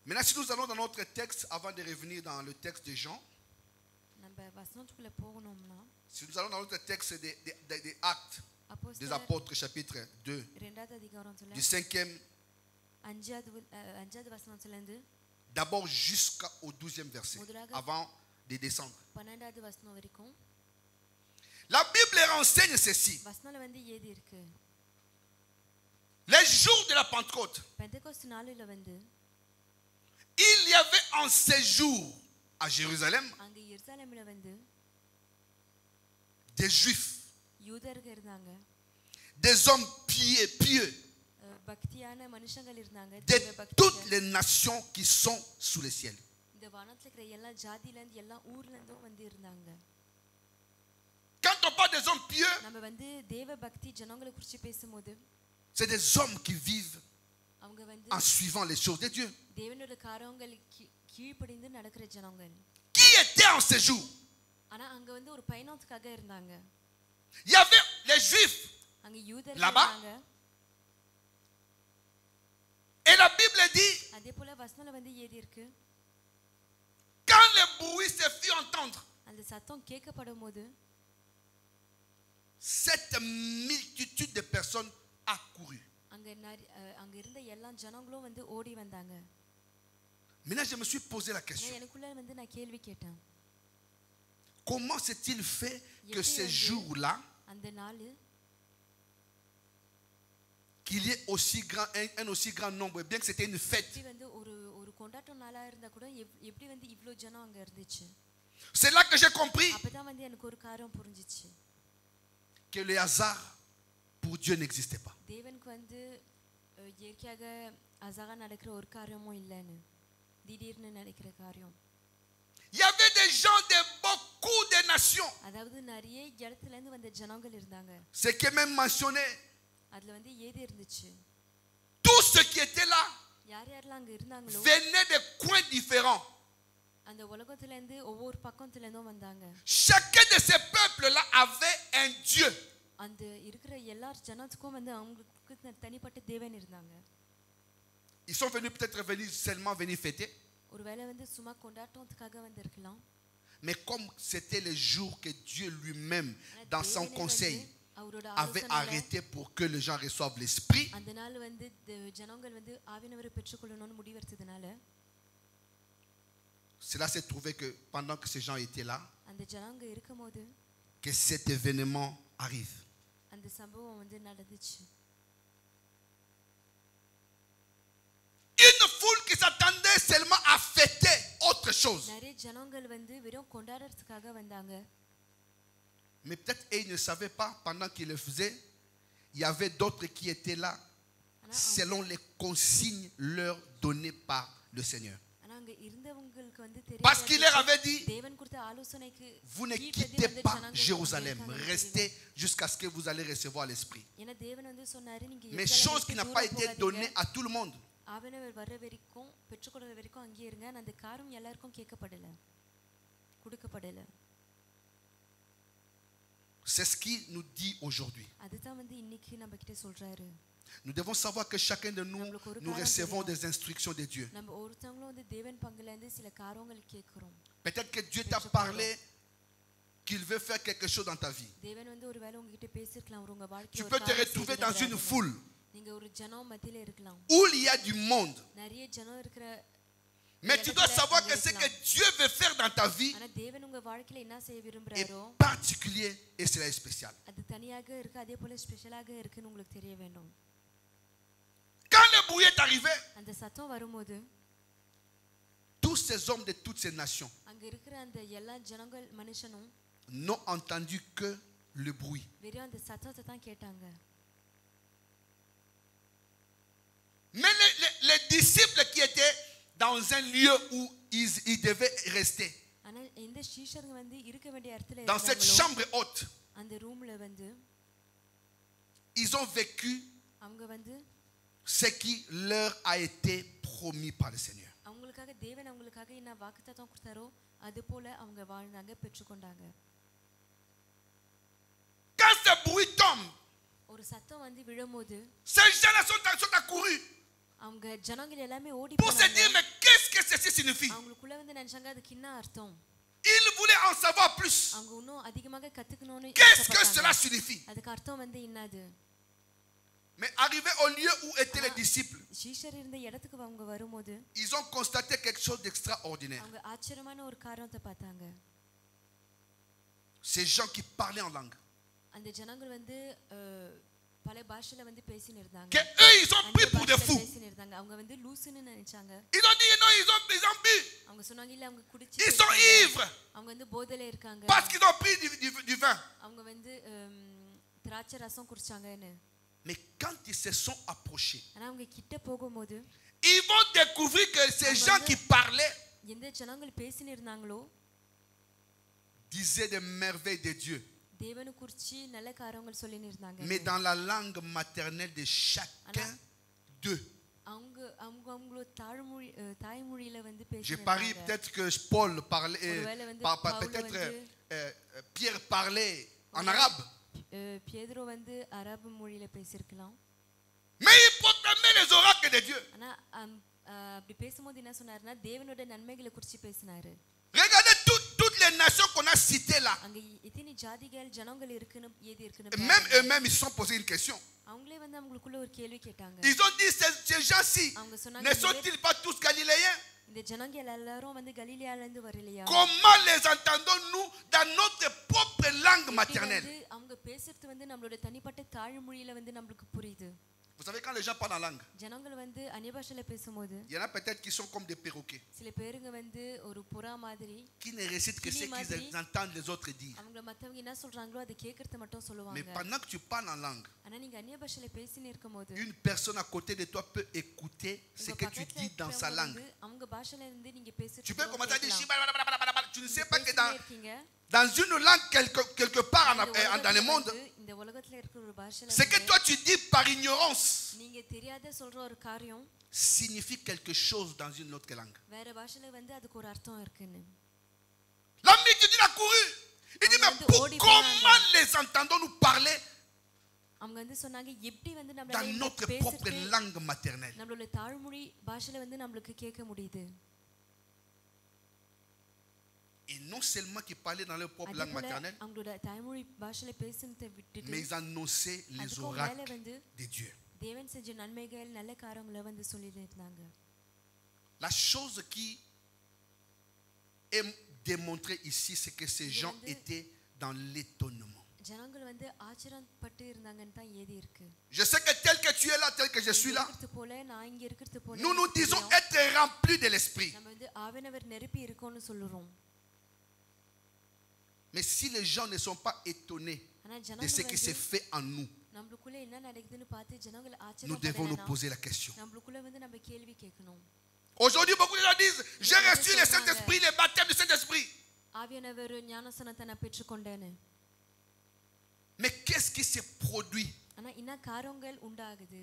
Maintenant, si nous allons dans notre texte, avant de revenir dans le texte de Jean, நம்ம வசனத்துக்குள்ள போகணும்னா si nous allons dans notre texte des Actes des அப்போஸ்தலர் Apôtres, chapitre 2, இரண்டாவது அதிகாரத்துல du 5e, அஞ்சாவது வசனத்துல இருந்து d'abord jusqu'au 12e verset, முதலாக avant de descendre. 12வது வசனம் வரைக்கும் La Bible renseigne ceci. வசனத்துல வந்து ஏதி இருக்கு. Les jours de la Pentecôte, பெந்தெகோஸ்து நாளில வந்து il y avait en séjour à Jérusalem அங்க எருசலேம்ல வந்து des Juifs, யூதர்கள் இருந்தாங்க, des hommes pieux பக்தியான மனுஷங்கள் இருந்தாங்க, de தேவ toutes பக்திகள். les nations qui sont sous le ciel. இந்த வானத்துல இருக்கிற எல்லா ஜாதியில இருந்து எல்லா ஊர்ல இருந்தும் வந்து இருந்தாங்க. Quand on parle des hommes pieux, நம்ம வந்து தேவ பக்தி ஜனங்களை குறித்து பேசும்போது c'est des hommes qui vivent அவங்க வந்து en suivant les choses de Dieu. தேவனோட காரியங்கள் கீழ்ப்படிந்து நடக்கிற ஜனங்கள். Qui étaient en séjour? ஆனா அங்க வந்து ஒரு பயணத்துக்காக இருந்தாங்க. Il y avait les Juifs அங்க யூதர்கள் là-bas. இருந்தாங்க. Et la Bible dit, அதே போல வசனத்துல வந்து ஏதி இருக்கு, quand le bruit se fit entendre, அந்த சத்தம் கேட்கப்படும் போது cette multitude de personnes accourut. அங்க இருந்த எல்லா ஜனங்களும் வந்து ஓடி வந்தாங்க. Maintenant, je me suis posé la question. எனக்குள்ள வந்து நான் கேள்வி கேட்டேன். Comment s'est-il fait que எப்படி ces வந்து jours-là, அந்த நாள் qu'il y ait un aussi grand nombre, bien que c'était une fête. எப்படி வந்து ஒரு ஒரு கொண்டாட்ட நாளா இருந்தா கூட எப்படி வந்து இவ்ளோ ஜனம் அங்க இருந்துச்சு? C'est là que j'ai compris அப்பதான் வந்து எனக்கு ஒரு காரியம் புரிஞ்சிச்சு. que le hasard pour Dieu n'existait pas. தேவனுக்கு வந்து இயற்கையாக அழகா நடக்கிற ஒரு காரியமும் இல்லைன்னு, திடீர்னு நடக்கிற காரியம். Il y avait des gens de beaucoup de nations. அதாவது நிறைய இடத்துல இருந்து வந்த ஜனங்கள் இருந்தாங்க. Ce qui est même mentionné, அதுல வந்து ஏதி இருந்துச்சு. tous ceux qui étaient là யார் யாரெல்லாம் அங்க இருந்தாங்களோ venaient de coins différents. அந்த உலகத்துல இருந்து ஒவ்வொரு பக்கத்துல இருந்தும் வந்தாங்க. Chacun de ces peuples-là avait un Dieu. அந்த இருக்கிற எல்லா ஜனத்துக்கும் வந்து அவங்களுக்கு தனிப்பட்ட தேவன் இருந்தாங்க. Ils sont venus peut-être seulement venir fêter. ஒருவேளை வந்து சும்மா கொண்டாட்டத்துக்காக வந்து இருக்கலாம். Mais comme c'était le jour que Dieu lui-même, dans son conseil, avait arrêté pour que les gens reçoivent l'Esprit, அந்த நாள் வந்து ஜனங்கள் வந்து ஆவியானவரை பெற்றுக்கொள்ளணும்னு முடிவெடுத்ததனால cela s'est trouvé que pendant que ces gens étaient là, அந்த ஜனங்க இருக்கும்போது que cet événement arrive. அந்த சம்பவம் வந்து நடந்துச்சு. Une foule qui s'attendait seulement à fêter autre chose. நிறைய ஜனங்கள் வந்து வெறும் கொண்டாடுறதுக்காக வந்தாங்க. Mais peut-être ils ne savaient pas, pendant qu'ils le faisaient, il y avait d'autres qui étaient là, selon les consignes leur données par le Seigneur. Parce qu'il leur avait dit, vous ne quittez pas Jérusalem, restez jusqu'à ce que vous allez recevoir l'Esprit. Mais chose qui n'a pas été donnée à tout le monde. ஆவியானவர் வர வரைக்கும் பெற்றுக்கொள்ற வரைக்கும் அங்கே இருங்க. அந்த காரியம் எல்லாருக்கும் கேட்கப்படல, கொடுக்கப்படல. C'est ce qu'il nous dit aujourd'hui. அதுதான் வந்து இன்னைக்கு நம்ம கிட்ட சொல்றாரு. Nous devons savoir que chacun de nous recevons des instructions de Dieu. நம்ம ஒருத்தங்களும் வந்து தேவன் பங்குல இருந்து சில காரியங்கள் கேக்குறோம். Peut-être que Dieu t'a parlé qu'il veut faire quelque chose dans ta vie. தேவன் வந்து ஒருவேளை உங்ககிட்ட பேசிருக்கலாம் உங்க வாழ்க்கையில. Tu peux te retrouver dans une foule நீங்க ஒரு ஜனம் மத்தியில இருக்கலாம். où il y a du monde. நிறைய ஜனம் இருக்கிற. Mais tu dois savoir que ce que Dieu veut faire dans ta vie ஆனா தேவன் உங்க வாழ்க்கையில என்ன செய்ய விரும்பறாரோ est particulier et c'est spécial. அது தனியாக இருக்கு, அதே போல ஸ்பெஷலாக இருக்குன்னு உங்களுக்கு தெரிய வேண்டும். Quand le bruit est arrivé, அந்த சத்தம் வரும்போது tous ces hommes de toutes ces nations அங்க இருக்கிற அந்த எல்லா ஜனங்கள் மனுஷனும் n'ont entendu que le bruit. வெறும் அந்த சத்தத்தை தான் கேட்டாங்க. Mais les disciples qui étaient dans un lieu où ils devaient rester, ஆனா இந்த சீஷர்கள் வந்து இருக்க வேண்டிய இடத்துல dans cette chambre haute, அந்த ரூம்ல வந்து ils ont vécu அவங்க வந்து ce qui leur a été promis par le Seigneur. அவங்களுக்காக தேவன் அவங்களுக்காக என்ன வாக்குத்தத்தம் கொடுத்தாரோ அது போல அவங்க வாழ்ந்தாங்க, பெற்றுக்கொண்டாங்க. Quand ce bruit tombe, ஒரு சத்தம் வந்து விழும்போது ces gens-là sont accourus அவங்க ஜனங்கள் எல்லாமே ஓடி pour se dire mais qu'est-ce que ceci signifie? அவங்களுக்குள்ள வந்து நினைச்சாங்க அதுக்கு என்ன அர்த்தம். Ils voulaient en savoir plus. அவங்க இன்னும் அதிகமாக கத்துக்கணும்னு. Qu'est-ce que cela signifie? அதுக்கு அர்த்தம் வந்து என்னது? Mais arrivé au lieu où étaient les disciples, சீஷர் இருந்த இடத்துக்கு அவங்க வரும்போது ils ont constaté quelque chose d'extraordinaire. அவங்க ஆச்சரியமான ஒரு காரியத்தை பார்த்தாங்க. Ces gens qui parlaient en langue, அந்த ஜனங்கள் வந்து பல பாஷையில வந்து பேசிட்டு இருந்தாங்க. que eux ils ont pris pour des fous. பேசிட்டு இருந்தாங்க. அவங்க வந்து லூசுன்னு நினைச்சாங்க. Ils ont dit non, ils ont bu. அவங்க சொன்னாங்க இல்ல அவங்க குடிச்சு. Ils sont ivres. அவங்க வந்து போதையில இருக்காங்க. Parce qu'ils ont pris du vin. அவங்க வந்து திராட்சை ரசம் குடிச்சாங்கன்னு. Mais quand ils se sont approchés, ஆனா அவங்க கிட்ட போகும்போது ils vont découvrir que ces gens qui parlaient எந்த ஜனங்கள் பேசிட்டு இருந்தாங்களோ disaient des merveilles de Dieu, தேவனை குறித்து நல்ல காரியங்கள் சொல்லிட்டு இருந்தாங்க. mais dans la langue maternelle de chacun d'eux. அவங்க அவங்களோட தாய்மொழியில வந்து பேசிட்டு Je parie peut-être que Paul parlait, peut-être Pierre parlait en arabe. பேதுரு வந்து அரபு மொழியில பேசிருக்கலாம். Mais il proclamait les oracles de Dieu. ஆனா அப்படி பேசும்போது என்ன சொன்னாருன்னா தேவனோட நன்மைகளை குறித்து பேசினாரு. Regardez toutes les nations qu'on a citées là. அங்க எத்தனை ஜாதிகள் ஜனங்கள் இருக்குன்னு ஏதி இருக்குன்னு. Même eux-mêmes ils se sont posé une question. அவங்களே வந்து அவங்களுக்குள்ள ஒரு கேள்வி கேட்டாங்க. Ils ont dit ces gens-ci ne sont-ils pas tous galiléens? இந்த ஜனங்கள் எல்லாரும் வந்து கலிலேயால இருந்து வரலையா? Comment les entendons-nous dans notre propre langue maternelle? அவங்க பேசுறது வந்து நம்மளோட தனிப்பட்ட தாய்மொழியில வந்து நமக்கு புரியுது. Vous savez quand les gens parlent en langue, ஜனங்கள் வந்து அந்நிய பாஷையில பேசும்போது il y en a peut-être qui sont comme des perroquets, சில பேருங்க வந்து ஒரு புறா மாதிரி qui ne récitent que ce qu'ils entendent les autres dire. அவங்க மத்தவங்க என்ன சொல்றாங்களோ அதை கேக்குறது மட்டும் சொல்லுவாங்க. Mais pendant que tu parles en langue, ஆனா நீங்க அந்நிய பாஷையில பேசினே இருக்கும்போது une personne à côté de toi peut écouter ce que tu dis dans sa langue. அவங்க பாஷையில இருந்து நீங்க பேசுறது Tu peux commencer à dire tu ne sais pas que இருக்கீங்க dans une langue quelque part dans le monde, இந்த உலகத்துல இருக்கிற ஒரு பாஷையில ce que toi tu dis par ignorance, நீங்க தெரியாத சொல்ற ஒரு காரியம் signifie quelque chose dans une autre langue. வேற பாஷையில வந்து அதுக்கு ஒரு அர்த்தம் இருக்குன்னு. L'ami qui dit, il a couru. Il dit, mais comment les entendons-nous parler அவங்க வந்து சொன்னாங்க எப்படி வந்து dans நம்மளால notre propre langue maternelle? நம்மளோட தாய்மொழி பாஷையில வந்து நம்மளுக்கு கேட்க முடியுது. Et non seulement qu'ils parlaient dans leur propre langue maternelle, அவங்களோட தாய்மொழி பாஷையில பேசுனதை விட்டுட்டு mais ils annonçaient les oracles de Dieu. தேவன் செஞ்ச நன்மைகள் நல்ல காரியங்களை வந்து சொல்லிட்டு இருந்தாங்க. La chose qui est démontrée ici, c'est que ces gens étaient dans l'étonnement. ஜனங்கள் வந்து ஆச்சரியப்பட்டு இருந்தாங்கன்னு தான் ஏதி இருக்கு. Je sais que tel que tu es là, tel que je suis là, போல நான் இங்க இருக்கிறது போல nous nous disons être remplis de l'esprit. நம்ம வந்து ஆவியானவர் நிரப்பி இருக்கோம்னு சொல்றோம். Mais si les gens ne sont pas étonnés de ce qui s'est fait en nous, நம்மளுக்குள்ள என்ன நடக்குதுன்னு பார்த்து ஜனங்கள் nous devons nous ஆச்சரியப்படணும். poser la question. நம்மளுக்குள்ள வந்து நம்ம கேள்வி கேட்கணும். Aujourd'hui, beaucoup de gens disent, j'ai reçu le Saint-Esprit, le baptême du Saint-Esprit. ஆவியானவர் ஞானஸ்நானத்தை நான் பெற்றுக்கொண்டேன்னு. Mais qu'est-ce qui s'est produit ஆனா என்ன காரியங்கள் உண்டாகுது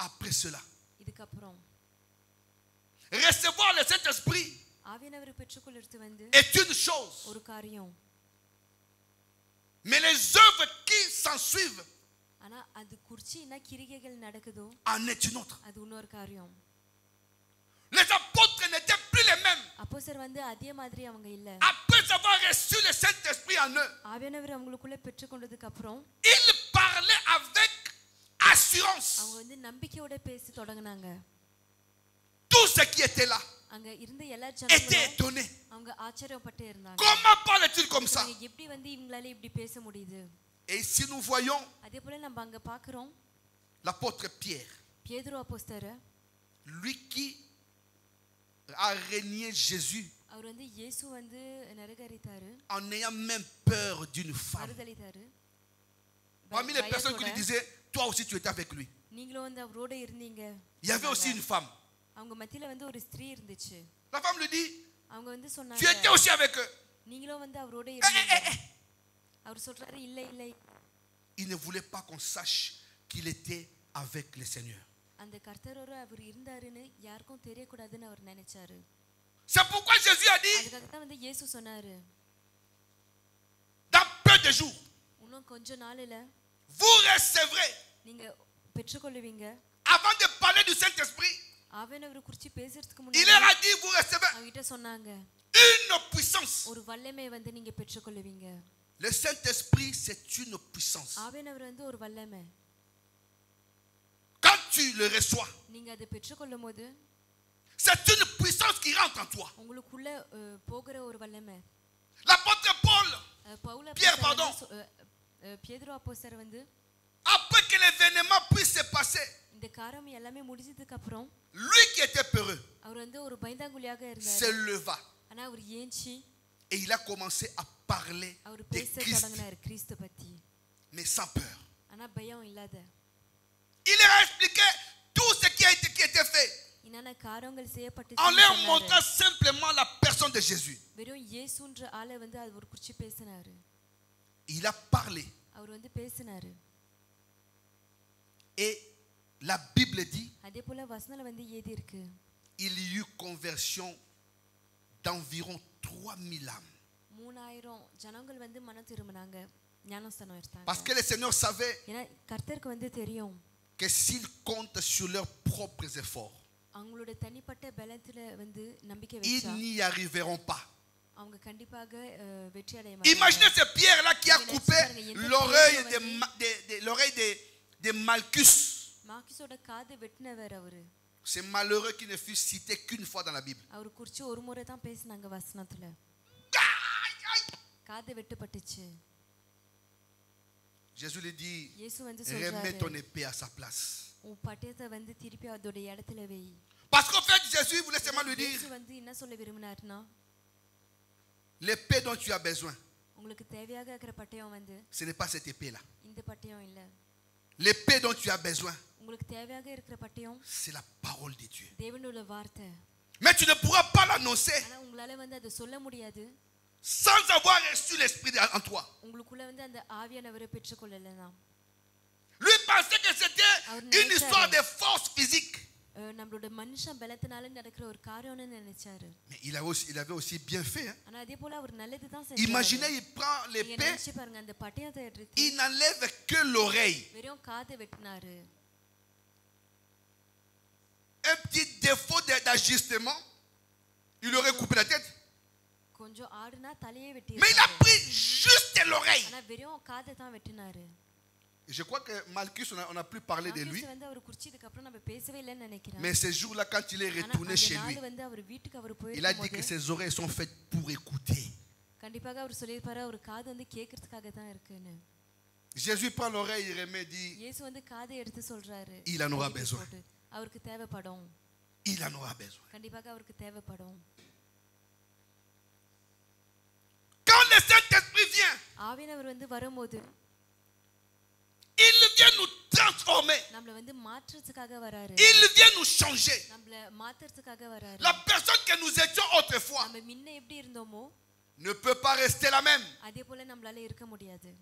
après cela? இதுக்கு அப்புறம் Recevoir le Saint-Esprit ஆவியானவர் பெற்றுக்கொள்றது வந்து est une chose. ஒரு காரியம். Mais les œuvres qui s'en suivent ஆனா அது குறிச்சி என்ன கிரிகைகள் நடக்குதோ en est une autre. அது இன்னொரு காரியம். Les apôtres n'étaient plus les mêmes. அப்போஸ்தலர் வந்து அதே மாதிரி அவங்க இல்ல. Après avoir reçu le Saint-Esprit en eux, ஆவியானவர் அவங்களுக்குள்ள பெற்றுக்கொண்டதுக்கு அப்புறம் ils parlaient avec assurance. அவங்க வந்து நம்பிக்கையோட பேசி தொடங்குனாங்க. Tout ce qui était là அங்க இருந்த எல்லா était ஜனங்களும் étonné. அவங்க ஆச்சரியப்பட்டு இருந்தாங்க. Comment parle-t-il comme ça? எப்படி வந்து இவங்களால இப்படி பேச முடியுது? Et si nous voyons அதே போல நம்ம அங்க பார்க்கிறோம் l'apôtre Pierre, பேதுரு அப்போஸ்தலர், lui qui a régné Jésus அவர் வந்து இயேசு வந்து நரகரித்தாரு, en ayant même peur d'une femme. மறுதலித்தாரு. Parmi les personnes qui lui disaient, toi aussi tu étais avec lui. நீங்களும் வந்து அவரோட இருந்தீங்க. Il y avait aussi une femme. அவங்க மத்தியில வந்து ஒரு ஸ்திரீ இருந்துச்சு. La femme lui dit, அவங்க வந்து tu சொன்னாங்க étais aussi avec eux. நீங்களும் வந்து அவரோட இருந்தீங்க. அவர் சொல்றாரு இல்ல இல்ல. Il ne voulait pas qu'on sache qu'il était avec le Seigneur. அந்த கர்த்தரோட அவர் இருந்தாருன்னு யாருக்கும் தெரியக்கூடாதுன்னு அவர் நினைச்சாரு. C'est pourquoi Jésus a dit, அதுக்காக தான் வந்து இயேசு சொன்னாரு, dans peu de jours, இன்னும் கொஞ்ச நாள்ல vous recevrez, நீங்க பெற்றுக்கொள்வீங்க. avant de parler du Saint-Esprit, ஆவியானவர் குறித்து பேசுறதுக்கு il முன்னாடி leur a dit, vous recevez அவங்கிட்ட சொன்னாங்க une puissance. ஒரு வல்லமை வந்து நீங்க பெற்றுக்கொள்வீங்க. Le Saint-Esprit, c'est une puissance. ஆவியானவர் வந்து ஒரு வல்லமை. Quand tu le reçois, நீங்க அதை பெற்றுக்கொள்ளும்போது c'est une puissance qui rentre en toi. உங்களுக்குள்ள போகிற ஒரு வல்லமை. L'apôtre Paul, Pavul Pierre, pardon. பேதுரு அப்போஸ்தலர் வந்து Après que l'événement puisse se passer, இந்த காரியம் எல்லாமே முடிஞ்சதுக்கு அப்புறம் lui qui était peureux அவர் வந்து ஒரு பயந்தாங்குழியாக se இருந்தார். leva ஆனா அவர் ஏஞ்சி et il a commencé à parler அவர் de பேச Christ, தொடங்கினார் கிறிஸ்து பத்தி. mais sans peur. ஆனா பயம் இல்லாத. Il leur a expliqué tout ce qui était fait என்னென்ன காரியங்கள் செய்யப்பட்டு en leur montrant simplement la personne de Jésus. வெறும் இயேசுன்ற ஆளை வந்து அவர் குறித்து பேசினாரு. Il a parlé அவர் வந்து பேசினாரு. et la Bible dit, அதே போல வசனல வந்து ஏதி இருக்கு, il y eut conversion d'environ 3000 âmes. 3000 ஜனங்கள் வந்து மனம் திரும்பினாங்க, ஞானஸ்நானம் எடுத்தாங்க. Parce que le Seigneur savait ஏன்னா கர்த்தருக்கு வந்து தெரியும் que s'ils comptent sur leurs propres efforts, அவங்களோட தனிப்பட்ட பலத்துல வந்து நம்பிக்கை ils வச்சா n'y arriveront pas. அவங்க கண்டிப்பாக வெற்றி அடைய மாட்டாங்க. Imaginez ce Pierre-là qui a coupé l'oreille de Malchus. மார்க்குஸோட காது வெட்டினவர் அவரு. C'est malheureux qu'il ne fût cité qu'une fois dans la Bible. அவர் குறித்து ஒரு முறை தான் பேசினாங்க வசனத்துல. காது வெட்டப்பட்டுச்சு. Jésus lui dit, இயேசு வந்து remets ton சொல்றாரு, épée à sa place. உன் பட்டயத்தை வந்து திருப்பி அதோட இடத்துல வை. Parce qu'en fait, Jésus voulait seulement lui dire, இயேசு வந்து என்ன சொல்ல விரும்பினார்னா, l'épée dont tu as besoin, உங்களுக்கு தேவையாக இருக்கிற பட்டயம் வந்து ce n'est pas cette épée-là. இந்த பட்டயம் இல்ல. L'épée dont tu as besoin, உங்களுக்கு தேவையாக இருக்கிற பட்டயம் c'est la parole de Dieu. தேவனோட வார்த்தை. Mais tu ne pourras pas l'annoncer ஆனா உங்களால வந்து அதை சொல்ல முடியாது sans avoir reçu l'esprit en toi. உங்களுக்குள்ள வந்து அந்த ஆவியானவரை பெற்றுக்கொள்ளலனா. Lui pensait que c'était une histoire de force physique. நம்மளோட மனுஷன் பலத்தினால நடக்கிற ஒரு காரியம்னு நினைச்சாரு. Mais il avait aussi bien fait. Hein. ஆனா அதே போல அவர் நல்லது தான் செஞ்சாரு. Imaginez, il prend l'épée, நினைச்சு பாருங்க, அந்த பட்டயத்தை எடுத்து il n'enlève que l'oreille. வெறும் காதை வெட்டினாரு. Un petit défaut d'ajustement, il aurait coupé la tête. கொஞ்சம் ஆடுனா தலையே வெட்டி. Mais il a pris juste l'oreille. ஆனா வெறும் காதை தான் வெட்டினாரு. Je crois que Malchus, on n'a plus parlé de lui. வந்து அவர் குறிச்சதுக்கு அப்புறம் நம்ம பேசவே இல்லன்னு நினைக்கிறேன். Mais ce jour-là, quand il est retourné chez lui, வந்து அவர் வீட்டுக்கு அவர் போய் il a dit que ses oreilles sont faites pour écouter. கண்டிப்பாக அவர் சொல்லிருப்பாரு, அவர் காது வந்து கேக்குறதுக்காக தான் இருக்குன்னு. Jésus prend l'oreille, il remet, dit, இயேசு வந்து காதை எடுத்து சொல்றாரு, il en aura besoin. அவருக்கு தேவைப்படும். Il en aura besoin. கண்டிப்பாக அவருக்கு தேவைப்படும். Quand le Saint-Esprit vient, ஆவியானவர் வந்து வரும்போது il vient nous transformer. நம்மள வந்து மாற்றத்துக்காக வராரு. Il vient nous changer. நம்மள மாற்றத்துக்காக வராரு. La personne que nous étions autrefois நம்ம முன்ன எப்படி இருந்தோமோ ne peut pas rester la même. அதே போல நம்மளால இருக்க முடியாது.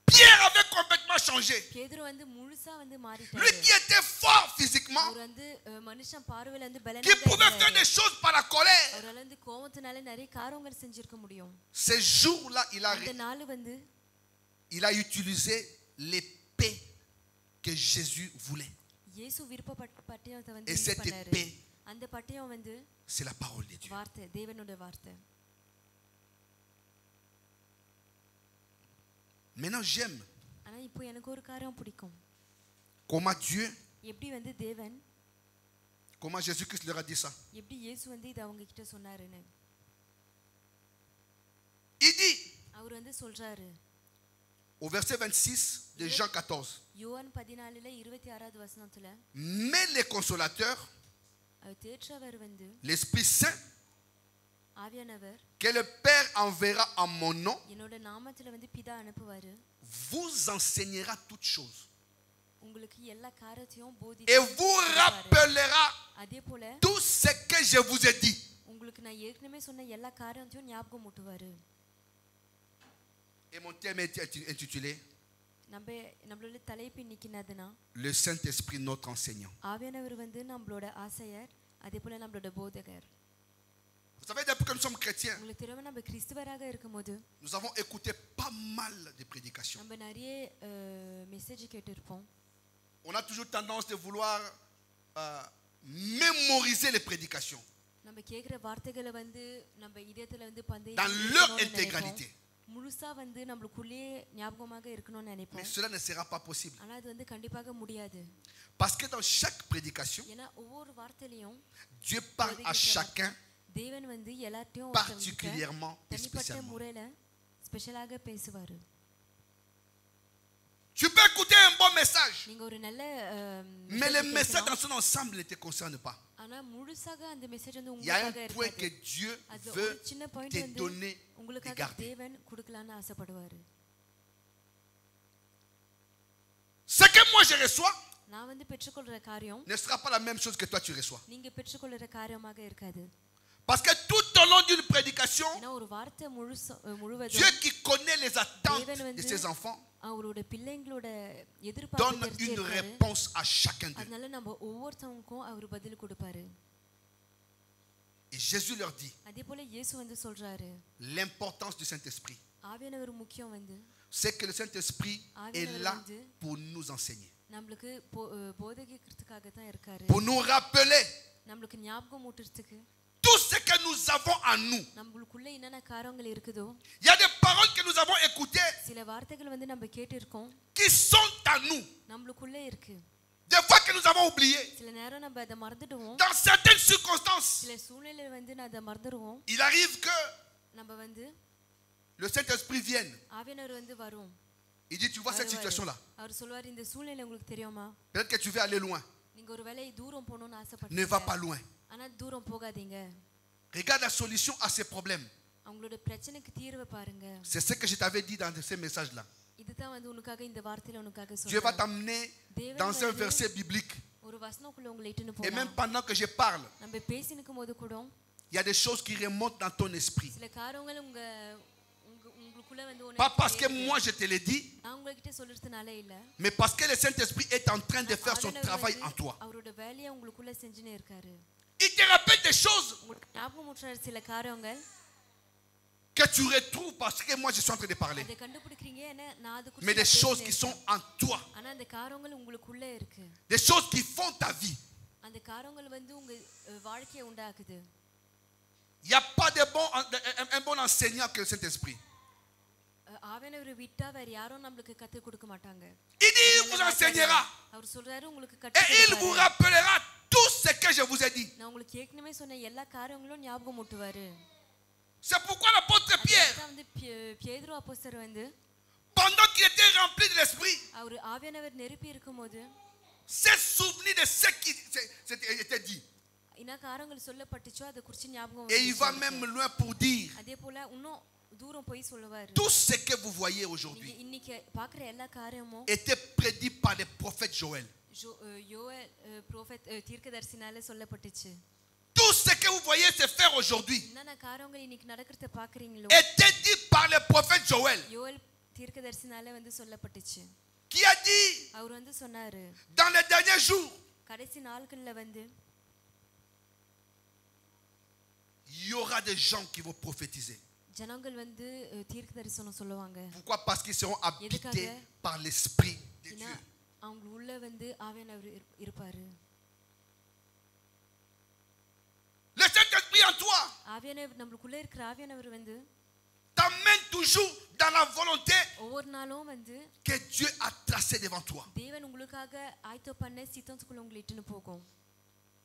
Pierre avait complètement changé. பேதுரு வந்து முழுசா வந்து Lui மாறிட்டாரு. qui était fort physiquement, அவர் வந்து மனுஷன் பார்வையில வந்து qui பலனாக pouvait faire des choses par la colère. அவரால வந்து கோபத்தினால நிறைய காரியங்கள் செஞ்சிருக்க முடியும். Ce jour-là, அந்த நாள் வந்து il a utilisé l'épée que Jésus voulait. இயேசு விருப்பப்பட்ட பட்டயத்தை வந்து Et யூஸ் cette பண்ணாரு. épée, அந்த பட்டயம் வந்து c'est la parole de Dieu. வார்த்தை, தேவனுடைய வார்த்தை. Maintenant, j'aime ஆனா இப்போ எனக்கு ஒரு காரியம் பிடிக்கும். comment Dieu, எப்படி வந்து தேவன், comment Jésus-Christ leur a dit ça. எப்படி இயேசு வந்து இத அவங்க கிட்ட சொன்னாருன்னு. Il dit அவர் வந்து சொல்றாரு au verset 26 de Jean 14, யோவான் 14ல 26வது வசனத்துல, mais les consolateurs, தேற்றவர் வந்து l'Esprit Saint, ஆவியானவர் que le Père enverra en mon nom, என்னோட நாமத்துல வந்து பிதா அனுப்புவாரு, vous enseignera toutes choses உங்களுக்கு எல்லா காரியத்தையும் et போதிப்பாரு. vous rappellera அதே போல tout ce que je vous ai dit. உங்களுக்கு நான் ஏற்கனவே சொன்ன எல்லா காரியத்தையும் ஞாபகம் ஊட்டுவாரு. Et mon thème est intitulé நம்மளோட தலைப்பு இன்னைக்கு என்னதுன்னா, le Saint-Esprit notre enseignant. ஆவியானவர் வந்து நம்மளோட ஆசிரியர், அதே போல நம்மளோட போதகர். Vous savez, depuis que nous sommes chrétiens, உங்களுக்கு தெரியும், நம்ம கிறிஸ்தவராக இருக்கும்போது nous avons écouté pas mal de prédications. நம்ம நிறைய மெசேஜ் கேட்டிருப்போம். On a toujours tendance de vouloir mémoriser les prédications நம்ம கேக்குற வார்த்தைகளை வந்து நம்ம இதயத்துல வந்து dans leur intégralité. முழுசா வந்து நம்மளுக்குள்ளே ஞாபகமாக இருக்கணும்னு Mais நினைப்போம். cela ne sera pas possible. ஆனா அது வந்து கண்டிப்பாக முடியாது. Parce que dans chaque prédication, ஏன்னா ஒவ்வொரு வார்த்தையிலும் Dieu parle à chacun தேவன் வந்து எல்லாத்தையும் particulièrement et தனிப்பட்ட spécialement. முறையில ஸ்பெஷலாக பேசுவாரு. Tu peux écouter un bon message, நீங்க ஒரு நல்ல mais le message dans son ensemble ne te concerne pas. ஆனா முழுசாக அந்த மெசேஜ் வந்து Il y a un உங்களுக்காக point que இருக்காது. Dieu அது veut ஒரு சின்ன பாயிண்ட் te வந்து donner et உங்களுக்காக garder. தேவன் கொடுக்கலாம்னு ஆசைப்படுவாரு. Ce que moi je reçois நான் வந்து பெற்றுக்கொள்ற காரியம் ne sera pas la même chose que toi tu reçois. நீங்க பெற்றுக்கொள்ற காரியமாக இருக்காது. Parce que tout au long d'une prédication, ஏன்னா ஒரு வார்த்தை Dieu முழுவதும் qui connaît les attentes de ses enfants அவரோட பிள்ளைங்களோட donne எதிர்பார்ப்பு une தெரிஞ்சிருக்காரு. réponse à chacun d'eux. அதனால நம்ம ஒவ்வொருத்தவங்களுக்கும் அவர் பதில் கொடுப்பாரு. Et Jésus leur dit அதே போல இயேசு வந்து சொல்றாரு, l'importance du Saint-Esprit. ஆவியானவர் முக்கியம் வந்து C'est que le Saint-Esprit est là pour nous enseigner, நம்மளுக்கு போதிக்கிறதுக்காக தான் இருக்காரு. pour nous rappeler நம்மளுக்கு ஞாபகம் ஊட்டுறதுக்கு tout ce que nous avons en nous. நம்மளுக்குள்ள என்னென்ன காரியங்கள் இருக்குதோ, Il y a des paroles que nous avons écoutées சில வார்த்தைகள் வந்து நம்ம கேட்டிருக்கோம், qui sont en nous. நம்மளுக்குள்ள இருக்கு. Des fois que nous avons oublié. சில நேரம் நம்ம அதை மறந்துடுவோம். Dans certaines circonstances, சில சூழ்நிலை வந்து நான் அதை மறந்துடுவோம். il arrive que நம்ம வந்து le Saint-Esprit vienne. ஆவியானவர் வந்து வரும். Il dit, tu vois cette situation-là. அவர் சொல்வார், இந்த சூழ்நிலை உங்களுக்கு தெரியுமா? Peut-être que tu veux aller loin. நீங்க ஒரு வேளை தூரம் போகணும்னு Ne va ஆசைப்படுறீங்க. pas loin. ஆனா தூரம் போகாதீங்க. Regarde la solution à ces problèmes. அவங்களோட பிரச்சனைக்கு தீர்வு பாருங்க. C'est ce que je t'avais dit dans ces messages-là. இதுதான் வந்து உனக்காக இந்த வார்த்தையில உனக்காக Dieu va சொல்றேன். t'amener dans un verset biblique. ஒரு வசனக்குள்ள உங்களை இட்டுன்னு Et même போலாம். pendant que je parle, நம்ம பேசினுக்கும் போது கூட il y a des choses qui remontent dans ton esprit. சில காரியங்கள் உங்களுக்குள்ள வந்து ஒண்ணு Pas parce que moi je te l'ai dit, நான் உங்ககிட்ட சொல்றதுனால இல்ல mais parce que le Saint-Esprit est en train de faire son travail en toi. அவரோட வேலையை உங்களுக்குள்ள செஞ்சுனே இருக்காரு. Il te rappelle des choses உங்களுக்கு ஞாபகமூட்டுற சில காரியங்கள் que tu retrouves parce que moi je suis en train de parler. அதை கண்டுபிடிக்கிறீங்க ஏன்னா நான் அது Mais des choses qui sont en toi. ஆனா அந்த காரியங்கள் உங்களுக்குள்ள இருக்கு. Des choses qui font ta vie. அந்த காரியங்கள் வந்து உங்க வாழ்க்கையை உண்டாக்குது. Il n'y a pas de un bon enseignant que le Saint-Esprit. ஆவியானவர் விட்டா வேற யாரும் நமக்கு கத்து கொடுக்க மாட்டாங்க. Il dit il vous enseignera. அவர் சொல்றாரு உங்களுக்கு Et கத்து il vous rappellera tout ce que je vous ai dit. நான் உங்களுக்கு ஏற்கனவே சொன்ன எல்லா காரியங்களும் ஞாபகமூட்டுவாரு. C'est pourquoi l'apôtre Pierre, வந்து பேதுரு அப்போஸ்தலர் வந்து pendant qu'il était rempli de l'Esprit, அவர் ஆவியானவர் நிரப்பி இருக்கும்போது s'est souvenu de ce qui était dit. என்ன காரியங்கள் சொல்லப்பட்டுச்சோ அதை குறித்து ஞாபகம் Et il va même loin pour dire அதே போல இன்னும் தூரம் போய் சொல்லுவாரு. tout ce que vous voyez aujourd'hui இன்னைக்கு பார்க்குற எல்லா காரியமும் était prédit par le prophète Joël. யோவேல் ப்ரோஃபெட் தீர்க்கதரிசினால சொல்லப்பட்டுச்சு. Tout ce que vous voyez se faire aujourd'hui என்னென்ன காரியங்கள் இன்னைக்கு நடக்கிறத பார்க்குறீங்களோ était dit par le prophète Joël. யோவேல் தீர்க்கதரிசினால வந்து சொல்லப்பட்டுச்சு. Qui a dit அவர் வந்து சொன்னாரு dans les derniers jours கடைசி நாட்கள்ல வந்து il y aura des gens qui vont prophétiser. ஜனங்கள் வந்து தீர்க்கதரிசனம் சொல்லுவாங்க. Pourquoi? Parce qu'ils seront habités எதுக்காக? par l'Esprit de Dieu. அவங்க உள்ள வந்து ஆவியானவர் இருப்பாரு. Le Saint-Esprit en toi ஆவியானவர் நமக்குள்ள இருக்கிற ஆவியானவர் வந்து t'amène toujours dans la volonté ஒவ்வொரு நாளும் வந்து que Dieu a tracée devant toi. தேவன் உங்களுக்காக ஆயத்த பண்ண சித்தத்துக்குள்ள உங்களை இட்டுன்னு போகும்.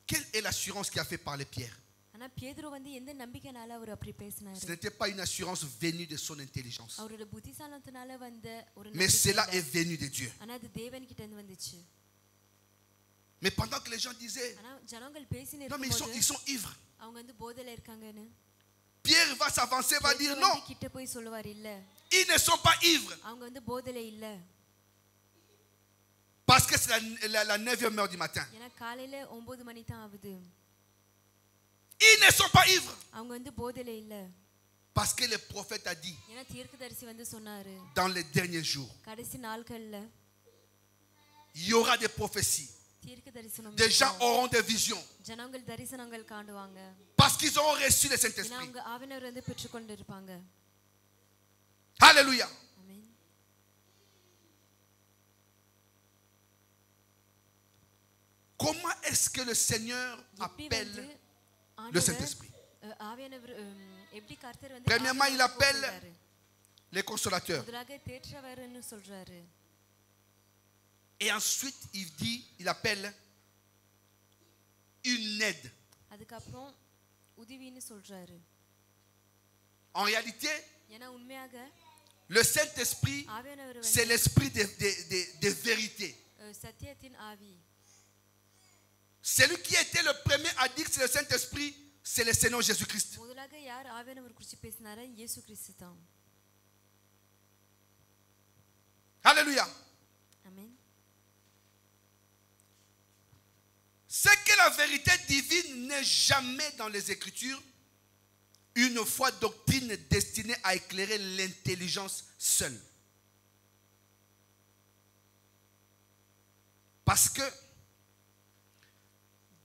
Quelle est l'assurance qui a fait parler Pierre? ஆனா பேதுரு வந்து எந்த நம்பிக்கைனால அவர் அப்படி Ce பேசினாரு? n'était pas une assurance venue de son intelligence, அவரோட புத்திசாலத்தினால வந்த ஒரு mais cela நம்பிக்கை est venu de Dieu. ஆனா அது தேவன் கிட்ட இருந்து வந்துச்சு. Mais pendant que les gens disaient ஆனா ஜனங்கள் பேசினே non mais இருக்கும்போது ils sont ivres, அவங்க வந்து போதையில இருக்காங்கன்னு Pierre va s'avancer, va dire பேதுரு non, வந்து கிட்ட போய் சொல்லுவார் இல்ல ils ne sont pas ivres அவங்க வந்து போதையில இல்ல. parce que c'est la 9e heure du matin. ஏன்னா காலையில 9 மணி தான் ஆகுது. Ils ne sont pas ivres அவங்க வந்து போதையில இல்ல. parce que le prophète a dit ஏன்னா தீர்க்கதரிசி வந்து சொன்னாரு dans les derniers jours கடைசி நாட்கள்ல il y aura des prophéties, தீர்க்கதரிசனம் des gens auront des visions ஜனங்கள் தரிசனங்கள் காணுவாங்க. parce qu'ils auront reçu le ஏன்னா Saint-Esprit. அவங்க ஆவியானவர் வந்து பெற்றுக்கொண்டு இருப்பாங்க. Alléluia. ஆமென். Comment est-ce que le Seigneur எப்படி appelle வந்து le ஆண்டவர் Saint-Esprit? ஆவியானவர் எப்படி கர்த்தர் வந்து Premièrement, il ஆவியானவர் appelle சொல்றாரு. les consolateurs. முதலாக தேற்றவர்னு சொல்றாரு. Et ensuite, il appelle une aide. அதுக்கப்புறம் உதவின்னு சொல்றாரு. En réalité, ஏன்னா உண்மையாக le Saint-Esprit, ஆவியானவர் c'est வந்து l'esprit de vérité. சத்தியத்தின் ஆவி. Celui qui était le premier à dire que c'est le Saint-Esprit, c'est le Seigneur Jésus-Christ. முதலாக யார் ஆவியானவர் குறித்து பேசினாரா? இயேசு கிறிஸ்து தான். Alléluia. ஆமென். C'est que la vérité divine n'est jamais dans les Écritures une foi doctrine destinée à éclairer l'intelligence seule. Parce que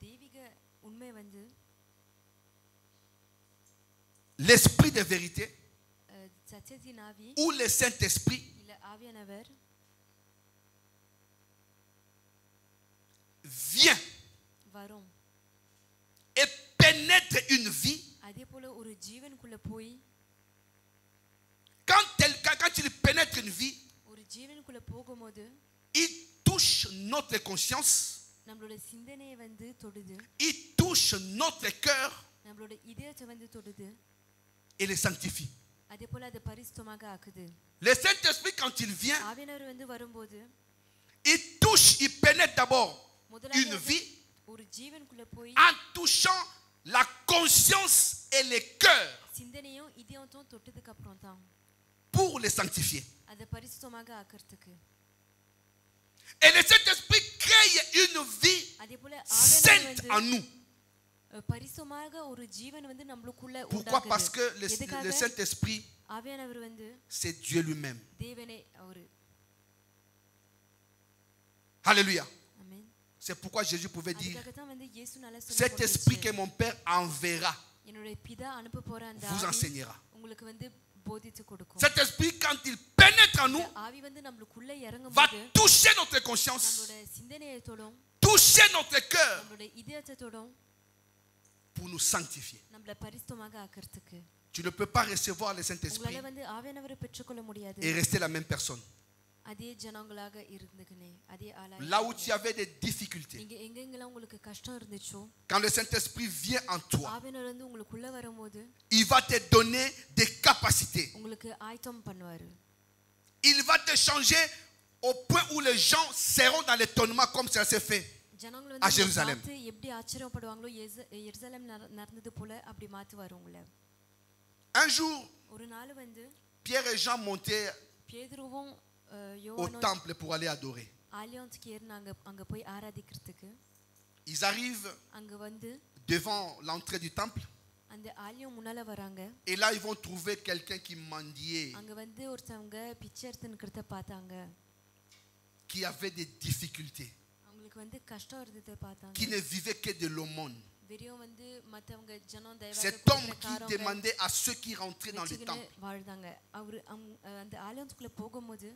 தெய்வீக உண்மை வந்து l'esprit de vérité சத்தியத்தின் ஆவி ou le Saint-Esprit இல்ல ஆவியானவர் vient வரும். et pénètre une vie. அதே போல ஒரு ஜீவனுக்குள்ள போய் Quand il pénètre une vie, ஒரு ஜீவனுக்குள்ள போகும்போது il touche notre conscience, நம்மளோட சிந்தனையை வந்து தொடுது. il touche notre cœur நம்மளோட இதயத்தை வந்து தொடுது. et le sanctifie. அதே போல அது பரிசுத்தமாக ஆக்குது. Le Saint-Esprit, quand il vient, ஆவியானவர் வந்து வரும்போது il touche, il pénètre d'abord une முதலாக vie ஒரு ஜீவனுக்குள்ள போய் en touchant la conscience et le cœur சிந்தனையும் இதயத்தையும் தொட்டதுக்கு அப்புறம் தான் pour les sanctifier. அதை பரிசுத்தமாக ஆக்கிறதுக்கு. Et le Saint-Esprit crée une vie அதே போல sainte ஆவியானவர் en வந்து nous. பரிசுத்தமாக ஒரு ஜீவன் வந்து நமக்குள்ள Pourquoi? Parce உண்டாகுது. que le எதுக்காக? Saint-Esprit, ஆவியானவர் வந்து c'est Dieu lui-même. தேவனே அவரு. Alléluia. ஆமென். C'est pourquoi Jésus pouvait dire, அதுக்காக தான் வந்து இயேசுனால cet esprit que mon Père enverra என்னுடைய பிதா அனுப்ப போற அந்த vous ஆவி enseignera. உங்களுக்கு வந்து போதித்து கொடுக்கும். Cet esprit, quand il pénètre en nous, ஆவி வந்து நமக்குள்ள va இறங்கும்போது toucher notre conscience, நம்மளோட சிந்தனையை தொடும், toucher notre cœur நம்மளோட இதயத்தை தொடும், pour nous sanctifier. நம்மள பரிசுத்தமாக ஆக்கிறதுக்கு. Tu ne peux pas recevoir le Saint-Esprit உங்களால வந்து ஆவியானவரை பெற்றுக்கொள்ள முடியாது. et rester la même personne. அதே ஜனங்களாக இருந்துக்கனே அதே ஆளா. Là où tu avais des difficultés, நீங்க எங்கெங்கெல்லாம் உங்களுக்கு கஷ்டம் இருந்துச்சோ, quand le Saint-Esprit vient en toi, ஆவியானவர் வந்து உங்களுக்குள்ள வரும்போது il va te donner des capacités. உங்களுக்கு ஆயத்தம் பண்ணுவாரு. Il va te changer au point où les gens seront dans l'étonnement comme ça s'est fait ஜனங்கள் à வந்து Jérusalem. பார்த்து எப்படி ஆச்சரியப்படுவாங்களோ, எருசலேம் நடந்தது போல அப்படி மாத்துவாரு உங்களை. Un jour, ஒரு நாள் வந்து Pierre et Jean montaient பேதுருவும் au யோவானும் temple pour aller adorer. ஆலயத்துக்கு ஏறினாங்க அங்க போய் ஆராதிக்கிறதுக்கு. Ils arrivent அங்க வந்து devant l'entrée du temple அந்த ஆலயம் முன்னால வராங்க. et là ils vont trouver quelqu'un qui mendiait, அங்க வந்து ஒருத்தவங்க பிச்சை எடுத்துக்கிறத பார்த்தாங்க. qui avait des difficultés, அவங்களுக்கு வந்து கஷ்டம் இருந்ததை பார்த்தாங்க. qui ne vivait que de l'aumône. வெறியும் வந்து மத்தவங்க ஜனம் தயவாக Cet homme qui demandait à ceux qui rentraient dans le temple, வாழ்ந்தாங்க. அவரு அந்த ஆலயத்துக்குள்ள போகும்போது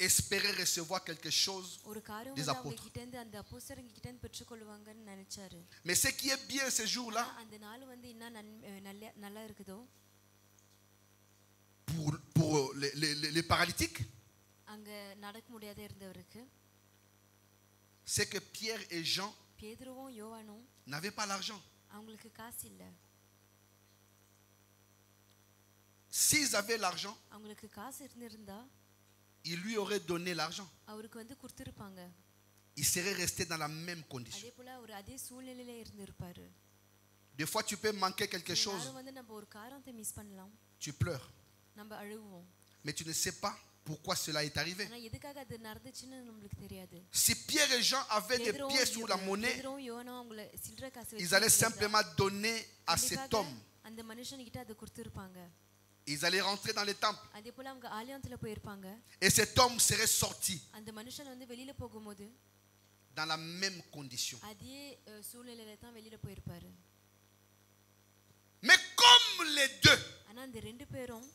espérait recevoir quelque chose ஒரு காரியம் des வந்து அவங்க apôtres. கிட்ட இருந்து அந்த அப்போஸ்தலங்க கிட்ட இருந்து பெற்றுக்கொள்வாங்கன்னு நினைச்சாரு. Mais ce qui est bien ce jour-là, அந்த நாள் வந்து இன்னும் நல்லா இருக்குதோ, pour les paralytiques, அங்க நடக்க முடியாத இருந்தவருக்கு, c'est que Pierre et Jean பேதுருவும் யோவானும் n'avaient pas l'argent. அவங்களுக்கு காசு இல்ல. S'ils avaient l'argent, அவங்களுக்கு காசு இருந்திருந்தா ils lui auraient donné l'argent. அவருக்கு வந்து கொடுத்திருப்பாங்க. Il serait resté dans la même condition. அதே போல அவர் அதே சூழ்நிலையில இருந்திருப்பாரு. Des fois, tu peux manquer quelque chose, எல்லாரும் வந்து நம்ம ஒரு காரியத்தை மிஸ் பண்ணலாம், tu pleures, நம்ம அழுவோம். mais tu ne sais pas pourquoi cela est arrivé. ஆனா எதுக்காக அது நடந்துச்சுன்னு நம்மளுக்கு தெரியாது. Si Pierre et Jean avaient des pièces sur la monnaie, பேதுருவும் யோவானும் அவங்கள சில்லறை காசு ils allaient simplement donner à cet homme. அந்த மனுஷன்கிட்ட அதை கொடுத்திருப்பாங்க. Ils allaient rentrer dans les temples. அதே போல அவங்க ஆலயத்துல போயிருப்பாங்க. Et cet homme serait sorti அந்த மனுஷன் வந்து வெளியில போகும்போது dans la même condition. அதே சூழ்நிலையில தான் வெளியில போயிருப்பாரு. Mais comme les deux ஆனா அந்த ரெண்டு பேரும்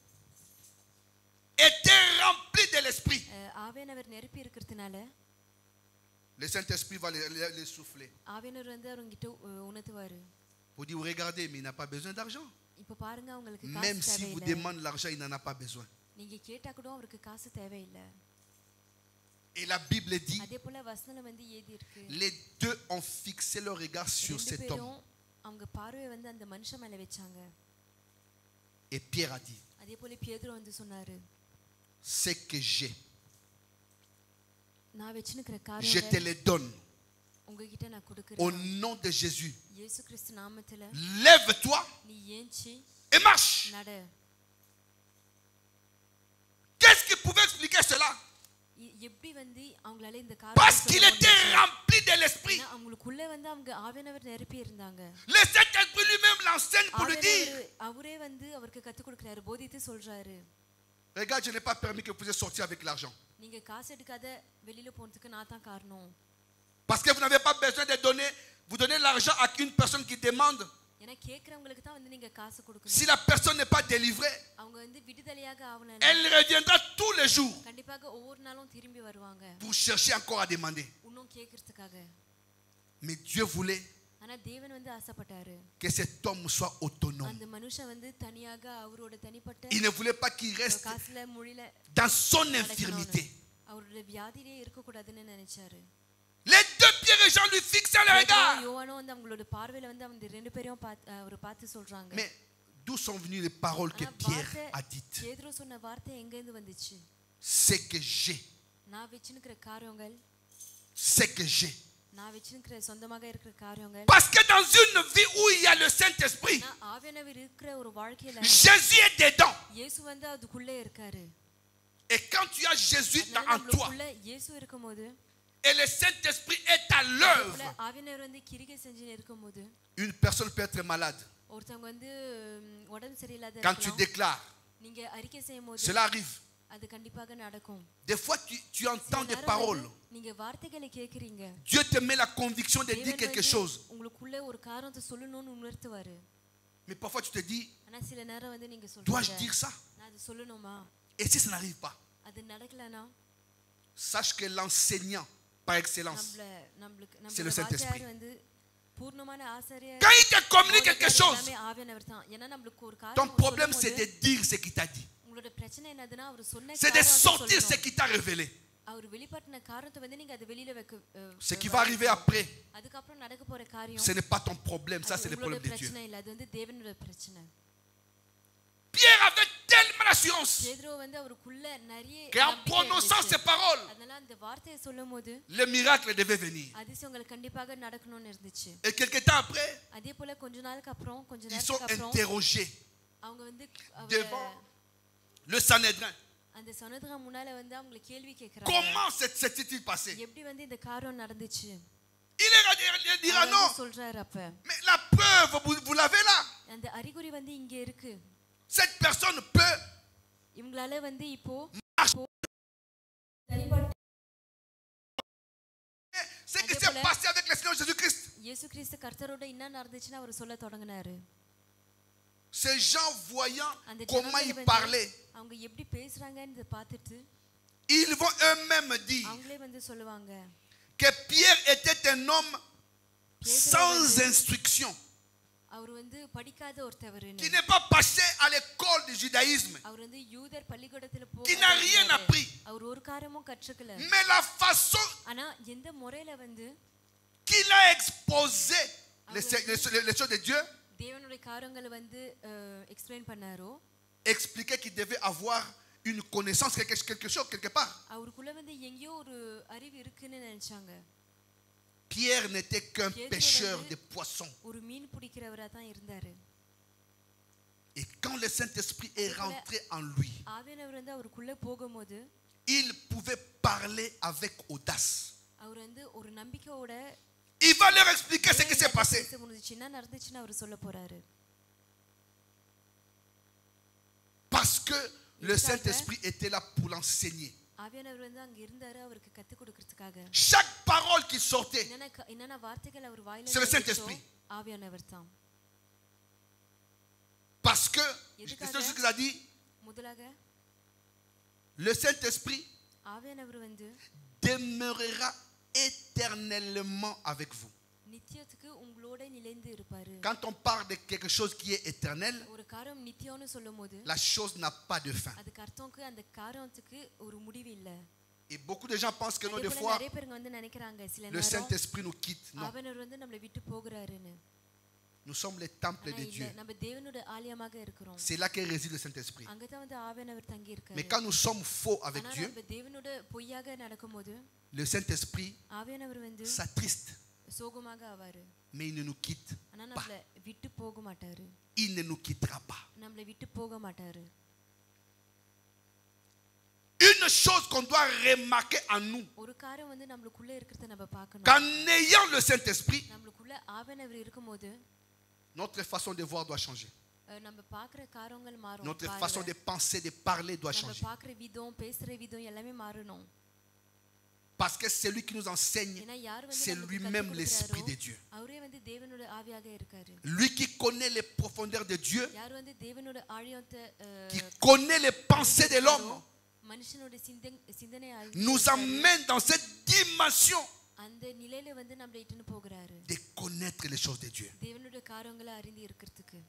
étaient remplis de l'esprit, ஆவியானவர் நிரப்பி இருக்கிறதுனால le Saint-Esprit va les souffler. ஆவியானவர் வந்து அவங்ககிட்ட உணர்த்துவாரு. Vous dites, regardez, mais il n'a pas besoin d'argent. இப்ப பாருங்க அவங்களுக்கு Même காசு si vous தேவையில்லை. demandez l'argent, il n'en a pas besoin. நீங்க கேட்டா கூட அவருக்கு காசு தேவையில்லை. Et la Bible dit, அதே போல வசனம் வந்து ஏதி இருக்கு. les deux ont fixé leur regard sur ரெண்டு cet homme. பேரும் அவங்க பார்வையை வந்து அந்த மனுஷன் மேல வச்சாங்க. Et Pierre a dit, அதே போல பேதுரு வந்து சொன்னாரு, ce que j'ai, நான் வச்சிருக்கிற je te காரியத்தை les donne. உங்ககிட்ட நான் Au கொடுக்கிறேன். nom de Jésus, இயேசு கிறிஸ்து நாமத்துல lève-toi நீ ஏஞ்சி et marche. நட. Qu'est-ce qui pouvait expliquer cela? எப்படி வந்து அவங்களால இந்த Parce qu'il காரியம் était rempli de l'esprit. அவங்களுக்குள்ள வந்து அவங்க ஆவியானவர் நிரப்பி இருந்தாங்க. Le Saint-Esprit lui-même l'enseigne pour le dire. அவரே வந்து அவருக்கு கத்து கொடுக்கிறாரு, போதித்து சொல்றாரு. Regarde, je n'ai pas permis que vous puissiez sortir avec l'argent. நீங்க காசு எடுக்காத வெளியில போறதுக்கு நான் தான் காரணம். Parce que vous n'avez pas besoin de donner, vous donnez l'argent à une personne qui demande. ஏன்னா கேக்குறவங்களுக்கு தான் வந்து நீங்க காசு கொடுக்கணும். Si la personne n'est pas délivrée, அவங்க வந்து விடுதலையாக ஆவணும். elle reviendra tous les jours கண்டிப்பாக ஒவ்வொரு நாளும் திரும்பி வருவாங்க. pour chercher encore à demander. இன்னும் கேக்குறதுக்காக. Mais Dieu voulait ஆனா தேவன் வந்து ஆசைப்பட்டாரு que cet homme soit autonome. அந்த மனுஷன் வந்து தனியாக அவரோட தனிப்பட்ட Il ne voulait pas qu'il reste காசுல முழில dans son infirmité. அவரோட வியாதியிலே இருக்க கூடாதுன்னு நினைச்சாரு. Les deux Pierre et Jean lui fixaient le regard. யோவானும் வந்து அவங்களோட பார்வையில வந்து அவங்க ரெண்டு பேரையும் அவர் பார்த்து சொல்றாங்க. Mais d'où sont venues les paroles que Pierre a dites? பேதுரு சொன்ன வார்த்தை எங்க இருந்து வந்துச்சு? Ce que j'ai, நான் வச்சிருக்கிற காரியங்கள், ce que j'ai. நான் வச்சிருக்கிற சொந்தமாக இருக்கிற காரியங்கள். Parce que dans une vie où il y a le Saint-Esprit, நான் ஆவியானவர் இருக்கிற ஒரு வாழ்க்கையில Jésus est dedans. இயேசு வந்து அதுக்குள்ள இருக்காரு. Et quand tu as Jésus en toi, இயேசு இருக்கும்போது, et le Saint-Esprit est à l'œuvre, போல ஆவியானவர் வந்து கிரியை செஞ்சு இருக்கும்போது une personne peut être malade. ஒருத்தவங்க வந்து உடம்பு சரியில்லாத Quand tu இருக்கலாம். déclares, நீங்க அறிக்கை செய்யும்போது cela arrive. அது கண்டிப்பாக நடக்கும். Des fois, tu entends des சில நேரம் paroles. வந்து நீங்க வார்த்தைகளை கேக்குறீங்க. Dieu te met la conviction de dire தேவன் quelque வந்து chose. உங்களுக்குள்ள ஒரு காரியத்தை சொல்லணும்னு உணர்த்துவாரு. Mais parfois, tu te dis, ஆனா சில நேரம் வந்து நீங்க dois-je சொல்றீங்க dire ça? நான் அது சொல்லணுமா? Et si ça n'arrive pas, அது நடக்கலனா sache que l'enseignant par excellence, நம்மளுக்கு c'est le Saint-Esprit. வாத்தியார் வந்து பூர்ணமான ஆசாரியர் Quand il te communique quelque chose, எல்லாமே ஆவியானவர் தான். ஏன்னா நம்மளுக்கு ஒரு ton காரியம் problème c'est de dire ce qu'il t'a dit. உங்களோட பிரச்சனை என்னதுன்னா அவர் சொன்ன C'est de காரியத்தை sortir ce சொல்லணும். qu'il t'a révélé. அவர் வெளிப்படுத்தின காரியத்தை வந்து நீங்க அது வெளியில வைக்க Ce qui va arriver après, அதுக்கு அப்புறம் நடக்க போற காரியம் ce n'est pas ton problème, ça c'est le உங்களோட problème de Dieu. பிரச்சனை இல்ல, அது வந்து தேவனோட பிரச்சனை. Pierre avait tellement d'assurance பேதுரு வந்து அவருக்குள்ள நிறைய qu'en நம்பிக்கை prononçant இருந்துச்சு. ces paroles, அதனால அந்த வார்த்தையை சொல்லும்போது le miracle devait venir. அதிசயங்கள் கண்டிப்பாக நடக்கணும்னு இருந்துச்சு. Et quelque temps après, அதே போல கொஞ்ச நாளுக்கு அப்புறம் கொஞ்ச ils sont நேரத்துக்கு அப்புறம் interrogés அவங்க வந்து devant le Sanhédrin. அந்த சனோதரா முன்னால வந்து அவங்களை கேள்வி கேக்குறாங்க. Comment s'est-il passé? எப்படி வந்து இந்த காரியம் நடந்துச்சு? Il dira non. சொல்றாரு அப்ப Mais la preuve, vous l'avez là. அந்த அறிகுறி வந்து இங்க இருக்கு. Cette personne peut இவங்களால வந்து இப்போ ce qui s'est passé avec le Seigneur Jésus-Christ. இயேசு கிறிஸ்து கர்த்தரோட என்ன நடந்துச்சுன்னு அவர் சொல்ல தொடங்கினாரு. Ces gens voyant அந்த comment ஜனங்கள் il வந்து parlait, அவங்க எப்படி பேசுறாங்கன்னு பார்த்துட்டு ils vont eux-mêmes dire அவங்களே வந்து சொல்லுவாங்க que Pierre était un homme sans instruction, அவர் வந்து படிக்காத ஒருத்தவர்னு, qui n'est pas passé à l'école du judaïsme, அவர் வந்து யூதர் பள்ளிக்கூடத்துல qui n'a rien appris. அவர் ஒரு காரியமும் கற்றுக்கல. Mais la façon ஆனா எந்த முறையில வந்து qu'il a exposé les choses de Dieu தேவனுடைய காரியங்களை வந்து எக்ஸ்பிளைன் பண்ணாரோ, expliquait qu'il devait avoir une connaissance, quelque chose, quelque part. அவருக்குள்ள வந்து எங்கேயோ ஒரு அறிவு இருக்குன்னு நினைச்சாங்க. Pierre n'était qu'un pêcheur de poissons. ஒரு மீன் பிடிக்கிறவரா தான் இருந்தாரு. Et quand le Saint-Esprit est rentré en lui, ஆவியானவர் வந்து அவருக்குள்ள போகும்போது il pouvait parler avec audace. அவர் வந்து ஒரு நம்பிக்கையோட Il va leur expliquer ce qui s'est passé. என்ன நடந்துச்சுன்னு அவர் சொல்ல போறாரு. Parce que le Saint-Esprit était là pour l'enseigner. ஆவியானவர் வந்து அங்க இருந்தாரு அவருக்கு கத்து கொடுக்கிறதுக்காக. Chaque parole qui sortait, என்னென்ன வார்த்தைகள் அவர் வாயில c'est le Saint-Esprit. ஆவியானவர் தான். Parce que, c'est ce qu'il a dit, முதலாக le Saint-Esprit ஆவியானவர் வந்து demeurera éternellement avec vous. நித்தியத்துக்கு உங்களோட நிலைந்து இருப்பாரு. Quand on parle de quelque chose qui est éternel, ஒரு காரியம் நித்தியம்னு சொல்லும்போது la chose n'a pas de fin. அதுக்கு அர்த்தம்க்கு அந்த காரியத்துக்கு ஒரு முடிவு இல்ல. Et beaucoup de gens pensent que non, des fois, நிறைய பேர் வந்து நினைக்கிறாங்க சில le நேரம் Saint-Esprit nous quitte. Non, ஆவியானவர் வந்து நம்மளை விட்டு போகிறாருன்னு. nous sommes les temples de Dieu. நம்ம தேவனுடைய ஆலயமாக இருக்கிறோம். C'est là que réside le Saint-Esprit. அங்க தான் வந்து ஆவியானவர் தங்கி இருக்காரு. Mais quand nous sommes faux avec Dieu, நம்ம தேவனுடைய பொய்யாக நடக்கும்போது le Saint-Esprit ஆவியானவர் வந்து s'attriste, சோகமாக ஆவாரு. mais il ne nous quitte ஆனா pas. நம்மளை விட்டு போக மாட்டாரு. Il ne nous quittera pas. நம்மளை விட்டு போக மாட்டாரு. Une chose qu'on doit remarquer en nous, ஒரு காரியம் வந்து நமக்குள்ள இருக்கிறத நம்ம பார்க்கணும். qu'en ayant le Saint-Esprit, நமக்குள்ள ஆவியானவர் இருக்கும்போது notre façon de voir doit changer. நம்ம பார்க்குற காரியங்கள் மாறும். Notre façon de penser, de parler doit நம்ம changer. பார்க்குற விதம் பேசுற விதம் எல்லாமே மாறணும். Parce que celui qui nous enseigne, ஏன்னா யார் வந்து c'est நமக்கு lui-même கற்றுக் l'Esprit de கொடுக்கிறாரோ, Dieu. அவரே வந்து தேவனுடைய ஆவியாக இருக்காரு. Lui qui connaît les profondeurs de Dieu, யார் வந்து தேவனுடைய ஆழத்தை qui connaît les pensées de l'homme, மனுஷனுடைய சிந்தனை nous amène dans cette dimension அந்த நிலையில வந்து நம்மளை இட்டுன்னு போகிறாரு. de connaître les choses de Dieu. தேவனுடைய காரியங்களை அறிந்து இருக்கிறதுக்கு.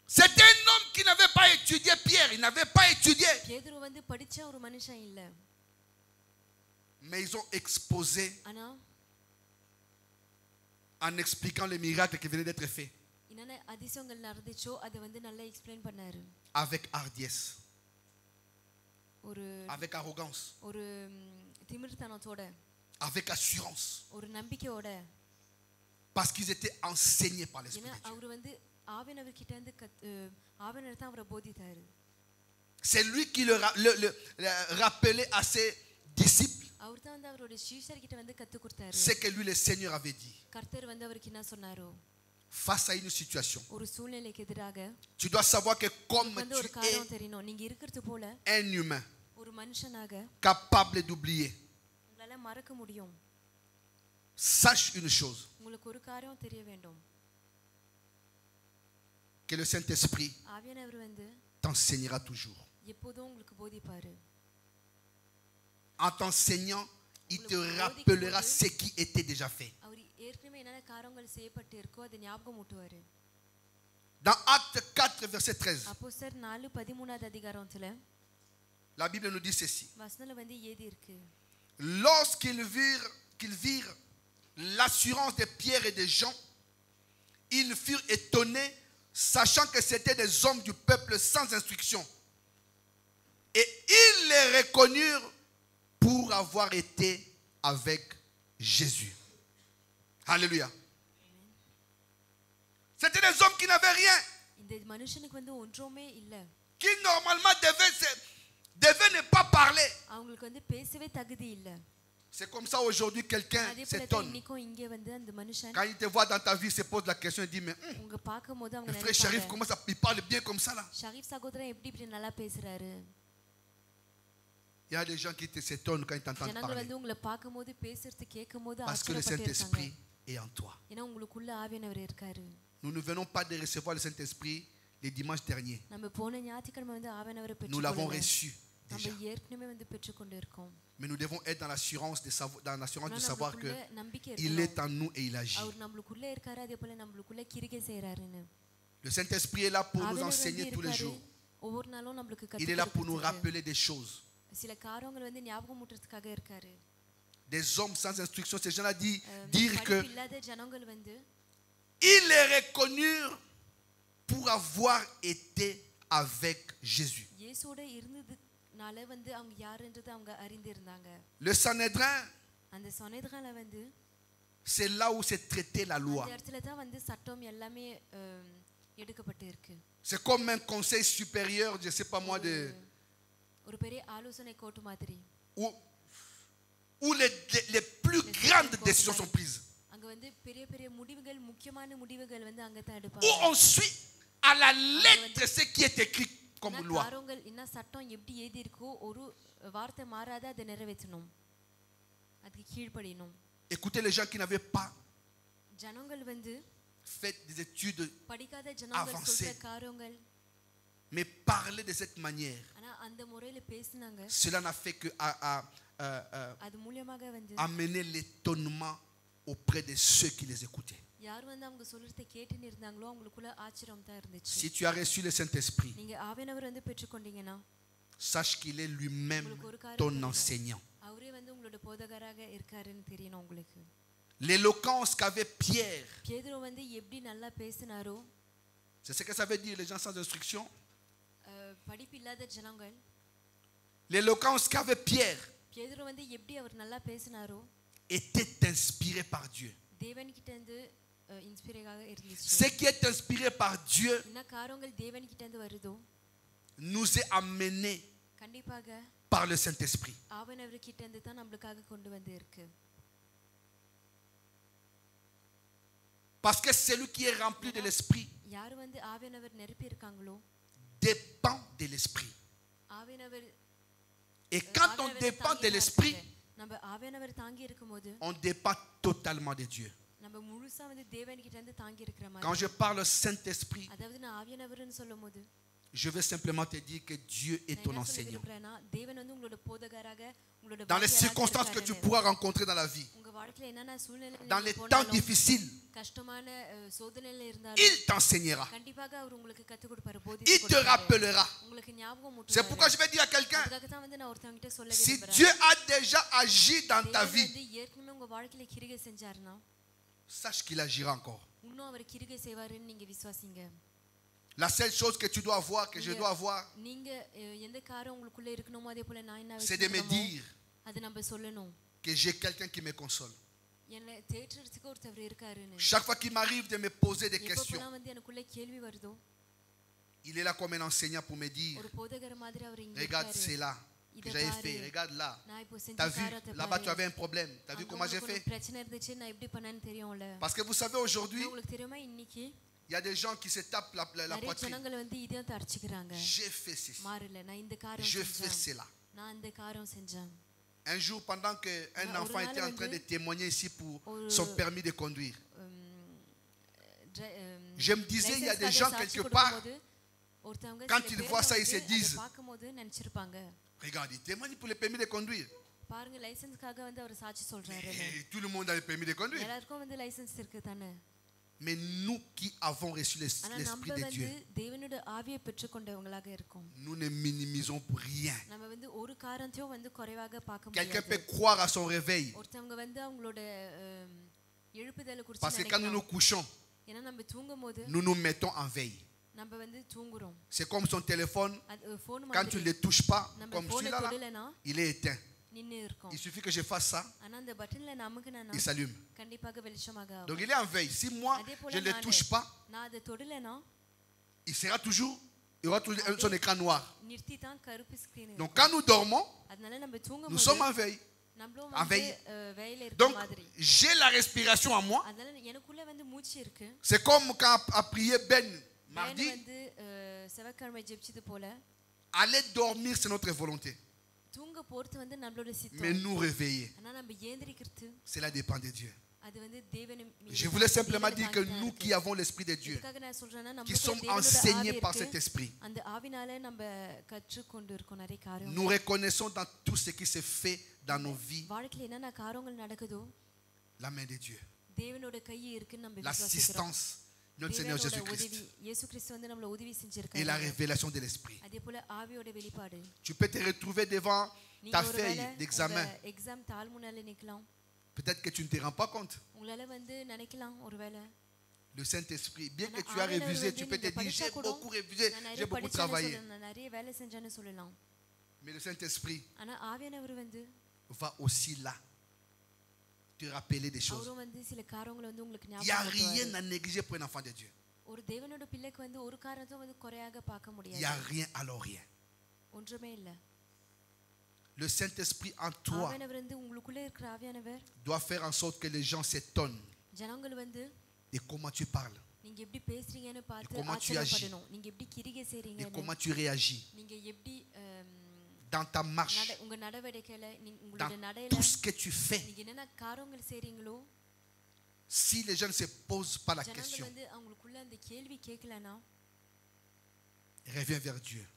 C'est un homme qui n'avait pas étudié, Pierre, il n'avait pas étudié. பேதுரு வந்து படிச்ச ஒரு மனுஷன் இல்ல. Mais ils ont exposé ஆனா en expliquant les miracles qui venaient d'être faits என்னென்ன அதிசயங்கள் நடந்துச்சோ அதை வந்து நல்லா எக்ஸ்பிளைன் பண்ணாரு. avec hardiesse, ஒரு avec arrogance, ஒரு திமிர்த்தனத்தோட, avec assurance, ஒரு நம்பிக்கையோட. parce qu'ils étaient enseignés par l'Esprit ஏன்னா de Dieu. அவர் வந்து ஆவியானவர் கிட்ட இருந்து ஆவியானவர் தான் அவரை போதித்தாரு. C'est lui qui le rappelait à ces disciples, அவர் தான் வந்து அவரோட சீஷர்கிட்ட வந்து கத்து கொடுத்தாரு. c'est que lui, le Seigneur avait dit, கர்த்தர் வந்து அவருக்கு என்ன சொன்னாரோ, face à une situation, ஒரு சூழ்நிலைக்கு எதிராக tu dois savoir que comme வந்து ஒரு tu es காரியம் தெரியணும். நீங்க இருக்கிறது போல un humain ஒரு மனுஷனாக capable d'oublier, உங்களால மறக்க முடியும். sache une chose, உங்களுக்கு ஒரு காரியம் தெரிய வேண்டும். que le Saint-Esprit ஆவியானவர் வந்து t'enseignera toujours. எப்போதும் உங்களுக்கு போதிப்பாரு. En t'enseignant, il te rappellera ce qui était déjà fait. அவர் ஏற்கனவே என்னென்ன காரியங்கள் செய்யப்பட்டு இருக்கோ அதை ஞாபகம் ஊட்டுவாரு. Dans Acte 4, verset 13, அப்போஸ்தலர் 4:13 அதிகாரத்துல la Bible nous dit ceci. வசனத்துல வந்து ஏதி இருக்கு. Lorsqu'ils virent l'assurance de Pierre et de Jean, ils furent étonnés, sachant que c'étaient des hommes du peuple sans instruction. Et ils les reconnurent pour avoir été avec Jésus. Alléluia. C'était des hommes qui n'avaient rien, இந்த மனுஷனுக்கு வந்து ஒன்றுமே இல்ல. qui normalement devaient ne pas parler. அவங்களுக்கு வந்து பேசவே தகுதி இல்ல. C'est comme ça aujourd'hui, quelqu'un அதே போல s'étonne. இன்னைக்கும் இங்க வந்து அந்த மனுஷன் Quand il te voit dans ta vie, il se pose la question, il dit, mais உங்க பாக்கும்போது அவங்க le frère Sharif, நினைப்பாங்க, comment ça, il parle bien comme ça là? Sharif சகோதரன் எப்படி இப்படி நல்லா பேசுறாரு. Il y a des gens qui s'étonnent quand ils t'entendent ஜனங்கள் parler. வந்து உங்களை பாக்கும்போது பேசுறது கேட்கும்போது Parce que le ஆச்சரியப்பட்டு Saint-Esprit இருக்காங்க. est en toi. ஏன்னா உங்களுக்குள்ள ஆவியானவர் இருக்காரு. Nous ne venons pas de recevoir le Saint-Esprit les dimanches derniers. நம்ம போன ஞாயிற்றுக்கிழமை வந்து ஆவியானவரை Nous l'avons பெற்றுக்கொள்ளல. reçu நம்ம déjà. ஏற்கனவே வந்து பெற்றுக்கொண்டு இருக்கோம். Mais nous devons être dans l'assurance de ஆனா savoir que நம்மளுக்குள்ள நம்பிக்கை il இருக்கணும். est en nous et il agit. அவர் நம்மளுக்குள்ள இருக்காரு, அதே போல நம்மளுக்குள்ள கிரிகை செய்றாருன்னு. Le Saint-Esprit est là pour nous ஆவியானவர் வந்து enseigner tous les இருக்காரு. jours. ஒவ்வொரு நாளும் நம்மளுக்கு Il est là pour nous கற்றுக் rappeler des choses. சில காரியங்கள் வந்து ஞாபகம் ஊட்டுறதுக்காக இருக்காரு. Des hommes sans instruction, ces gens-là dire que படிப்பு இல்லாத ஜனங்கள் வந்து ils les reconnurent pour avoir été avec Jésus. இயேசுவோட இருந்ததுனால வந்து அவங்க யாருன்றது அவங்க அறிந்திருந்தாங்க. Le Sanhédrin, அந்த சனேதகால வந்து c'est là où s'est traitée la loi. அந்த இடத்துல தான் வந்து சட்டம் எல்லாமே எடுக்கப்பட்டு இருக்கு. C'est comme un conseil supérieur, je sais pas moi, ஒரு பெரிய ஆலோசனை கோட்டு மாதிரி. où les plus grandes décisions sont prises. அங்க வந்து பெரிய பெரிய முடிவுகள், முக்கியமான முடிவுகள் வந்து அங்க தான் Où எடுப்பாங்க. on suit à la lettre ce qui est écrit comme loi. காரியங்கள் என்ன சட்டம் எப்படி எழுதி இருக்கோ ஒரு வார்த்தை மாறாத அதை நிறைவேற்றணும். அதுக்கு கீழ்ப்படியணும். Écoutez les gens qui n'avaient pas ஜனங்கள் வந்து fait des études படிக்காத ஜனங்கள் avancées, சொல்ற காரியங்கள் mais parler de cette manière, ஆனா அந்த முறையில பேசினாங்க. cela n'a fait que அது மூலமாக வந்து amener l'étonnement auprès de ceux qui les écoutaient. யார் வந்து அவங்க சொல்றதை கேட்டுன்னு இருந்தாங்களோ அவங்களுக்குள்ள ஆச்சரியம் தான் இருந்துச்சு. Si tu as reçu le Saint-Esprit, நீங்க ஆவியானவர் வந்து பெற்றுக்கொண்டீங்கன்னா sache qu'il est lui-même ton enseignant. அவரே வந்து உங்களோட போதகராக இருக்காருன்னு தெரியணும் உங்களுக்கு. L'éloquence qu'avait Pierre, பேதுரு வந்து எப்படி நல்லா பேசினாரோ, c'est ce que ça veut dire les gens sans instruction. படிப்பு இல்லாத ஜனங்கள், L'éloquence qu'avait Pierre பேதுரு வந்து எப்படி அவர் நல்லா பேசினாரோ était inspiré par Dieu. தேவன் கிட்ட இருந்து இன்ஸ்பிரேஷனாக இருந்துச்சு. Ce qui est inspiré par Dieu என்ன காரியங்கள் தேவன் கிட்ட இருந்து வருதோ nous est amené கண்டிப்பாக par le Saint-Esprit. ஆவியானவர் கிட்ட இருந்து தான் நமக்காக கொண்டு வந்து இருக்கு. Parce que celui qui est rempli de l'Esprit யார் வந்து ஆவியானவர் நிரப்பி இருக்காங்களோ dépend de l'Esprit. ஆவியானவர் Et quand on dépend de l'Esprit, நம்ம ஆவியானவர் தாங்கி இருக்கும்போது on dépend totalement de Dieu. நம்ம முழுசா வந்து தேவன் கிட்ட இருந்து தாங்கி இருக்கிற மாதிரி. Quand je parle Saint-Esprit, அதாவது நான் ஆவியானவர்னு சொல்லும்போது je veux simplement te dire que Dieu est ton enseignant. தேவன் வந்து உங்களோட போதகராக, உங்களோட Dans les circonstances que tu pourras rencontrer dans la vie, உங்க வாழ்க்கையில என்னென்ன சூழ்நிலைகள் dans les temps difficiles, கஷ்டமான சோதனையில இருந்தாலும் il t'enseignera. கண்டிப்பாக அவர் உங்களுக்கு கத்து கொடுப்பாரு, Il போதித்து te கொடுப்பாரு. rappellera. உங்களுக்கு ஞாபகம் C'est ஊட்டுவாரு. pourquoi je vais dire à quelqu'un, அதுக்காக தான் வந்து நான் ஒருத்தவங்கிட்ட சொல்ல si விரும்புறேன். Dieu a déjà agi dans ta தேவன் vie, வந்து ஏற்கனவே உங்க வாழ்க்கையில கிரிகை செஞ்சாருன்னா sache qu'il agira encore. இன்னும் அவர் கிரிகை செய்வாருன்னு நீங்க விசுவாசிங்க. La seule chose que tu dois avoir, que je dois avoir, நீங்க எந்த காரியம் உங்களுக்குள்ள இருக்கணுமோ அதே போல நான் என்ன c'est de me dire அது நம்ம சொல்லணும். que j'ai quelqu'un qui me console. என்ன தேற்றறதுக்கு ஒருத்தவர் இருக்காருன்னு. Chaque fois qu'il m'arrive de me poser des questions, எப்பப்பலாம் வந்து எனக்குள்ள கேள்வி வருதோ il est là comme un enseignant pour me dire, ஒரு போதகர் மாதிரி அவர் இங்க regarde இருக்காரு. cela, que j'avais fait. Regarde là. Tu as vu, là-bas tu avais un problème. Tu as vu comment j'ai fait? Parce que vous savez aujourd'hui, il y a des gens qui se tapent la poitrine. J'ai fait ceci. Je fais cela. Un jour, pendant qu'un enfant était en train de témoigner ici pour son permis de conduire, je me disais, il y a des gens quelque part, quand ils voient ça, ils se disent, regarde, il témoigne pour le permis de conduire. Et tout le monde a le permis de conduire. Mais nous qui avons reçu l'Esprit de Dieu, nous ne minimisons pour rien. Quelqu'un peut croire à son réveil. Parce que quand nous nous couchons, nous nous mettons en veille. C'est comme son téléphone, quand tu ne le touches pas, comme celui-là, il est éteint. Il suffit que je fasse ça, il s'allume. Donc il est en veille. Si moi, je ne le touche pas, il sera toujours, il aura toujours son écran noir. Donc quand nous dormons, nous sommes en veille. En veille. Donc j'ai la respiration en moi. C'est comme quand a prié Ben mardi. Aller dormir, c'est notre volonté. Mais nous réveiller, cela dépend de Dieu. Je voulais simplement dire que nous qui avons l'Esprit de Dieu, qui sommes enseignés par cet Esprit, nous reconnaissons dans tout ce qui se fait dans nos vies la main de Dieu, l'assistance de notre Seigneur Jésus-Christ et la révélation de l'Esprit. Tu peux te retrouver devant ta feuille d'examen. Peut-être que tu ne te rends pas compte. Le Saint-Esprit, bien que tu as révisé, tu peux te dire, j'ai beaucoup révisé, j'ai beaucoup travaillé. Mais le Saint-Esprit va aussi là te rappeler des choses. Il n'y a rien à négliger pour un enfant de Dieu. Il n'y a rien alors rien. Le Saint-Esprit en toi doit faire en sorte que les gens s'étonnent de comment tu parles, de comment tu agis, de comment tu réagis dans ta marche, dans tout ce que tu fais. Si les gens ne se posent pas la question, reviens vers Dieu.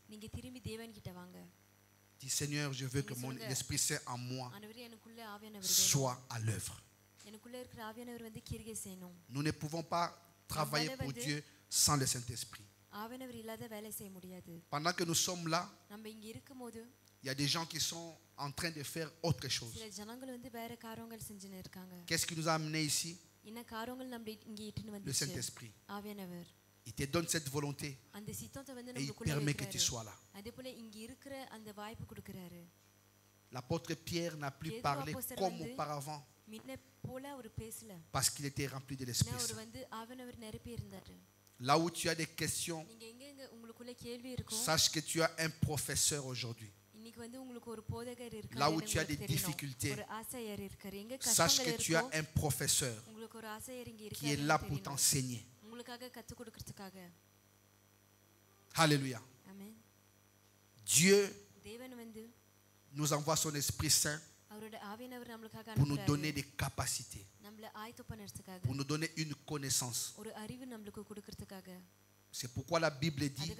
Dis, Seigneur, je veux que mon Esprit Saint en moi soit à l'œuvre. Nous ne pouvons pas travailler pour Dieu sans le Saint-Esprit. Pendant que nous sommes là, il y a des gens qui sont en train de faire autre chose. Qu'est-ce qui nous a amenés ici? Le Saint-Esprit. Il te donne cette volonté et il permet que tu sois là. L'apôtre Pierre n'a plus parlé comme auparavant parce qu'il était rempli de l'Esprit Saint. Là où tu as des questions, sache que tu as un professeur aujourd'hui. Là où tu as des difficultés, sache que tu as un professeur qui est là pour t'enseigner. Alléluia. Dieu nous envoie son Esprit Saint pour nous donner des capacités, pour nous donner une connaissance. C'est pourquoi la Bible dit,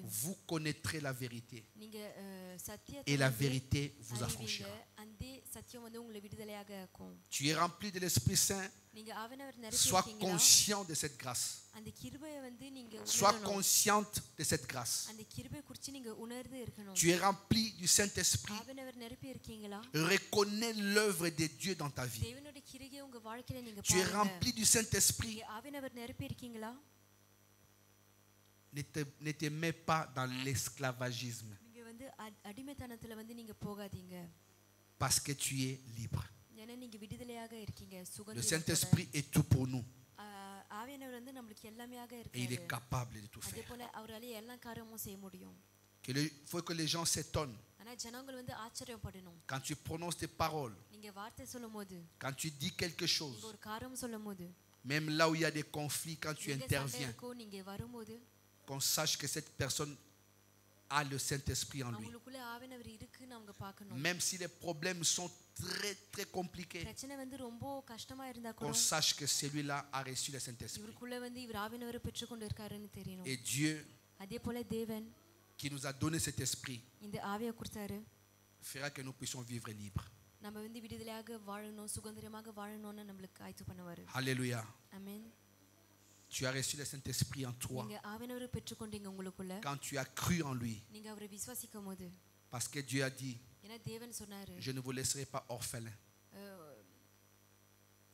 vous connaîtrez la vérité et la vérité vous affranchira. Tu es rempli de l'Esprit Saint, sois conscient de cette grâce. Sois consciente de cette grâce. Tu es rempli du Saint-Esprit. Reconnais l'œuvre de Dieu dans ta vie. Tu es rempli du Saint-Esprit. Ne te mets pas dans l'esclavagisme. Parce que tu es libre. Le Saint-Esprit est tout pour nous. Et il est capable de tout faire. Il faut que les gens s'étonnent. ஆனா ஜனங்கள் வந்து ஆச்சரியப்படணும். Quand tu prononces tes paroles, நீங்க வார்த்தை சொல்லும்போது, quand tu dis quelque chose, நீங்க ஒரு காரியம் சொல்லும்போது, même là où il y a des conflits, quand tu நீங்க சண்டை interviens, இருக்கும், நீங்க வரும்போது qu'on sache que cette personne a le Saint-Esprit en lui. அவங்களுக்குள்ள ஆவியானவர் இருக்குன்னு அவங்க பார்க்கணும். Même si les problèmes sont très très compliqués, பிரச்சனை வந்து ரொம்ப கஷ்டமா இருந்தா கூட qu'on sache que celui-là a reçu le Saint-Esprit. இவருக்குள்ள வந்து இவர் ஆவியானவரை பெற்றுக்கொண்டு இருக்காருன்னு தெரியணும். Et Dieu அதே போல தேவன் qui nous a donné cet esprit இந்த ஆவியை கொடுத்தாரு. fera que nous puissions vivre libres. நம்ம வந்து விடுதலையாக வாழணும், சுதந்திரமாக வாழணும்னு நம்மளுக்கு ஆயத்து பண்ணுவாரு. Alléluia. ஆமென். Tu as reçu le Saint-Esprit en toi நீங்க ஆவியானவரை பெற்றுக்கொண்டீங்க உங்களுக்குள்ள. quand tu as cru en lui. நீங்க அவரை விசுவாசிக்கும்போது, Parce que Dieu a dit, ஏன்னா தேவன் சொன்னாரு, je ne vous laisserai pas orphelins.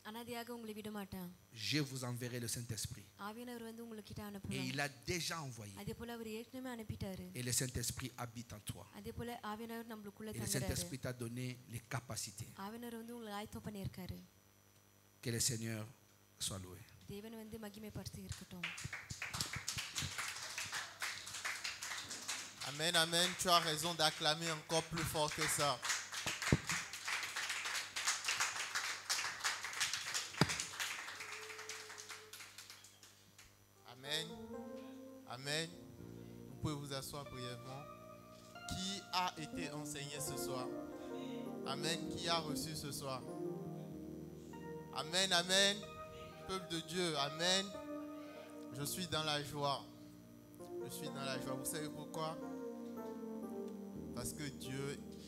அனாதையாக உங்களை விட மாட்டேன். Je vous enverrai le Saint-Esprit. ஆவியானவர் வந்து உங்ககிட்ட Et அனுப்புவார். il a déjà envoyé. அதே போல அவர் ஏற்கனவே அனுப்பிட்டாரு. Et le Saint-Esprit habite en toi. அதே போல ஆவியானவர் நம்மளுக்குள்ள Et le தங்குறாரு. Saint-Esprit t'a donné les capacités. ஆவியானவர் வந்து உங்களை ஆயத்தம் பண்ணியிருக்காரு. Que le Seigneur soit loué. தேவன் வந்து மகிமைப்படுத்தி இருக்கட்டும். Amen, amen. Tu as raison d'acclamer encore plus fort que ça. Amen. Amen. Vous pouvez vous asseoir brièvement. Qui a été enseigné ce soir? Amen. Qui a reçu ce soir? Amen, amen. Peuple de Dieu, amen. Je suis dans la joie. Je suis dans la joie. Vous savez pourquoi? Parce que Dieu,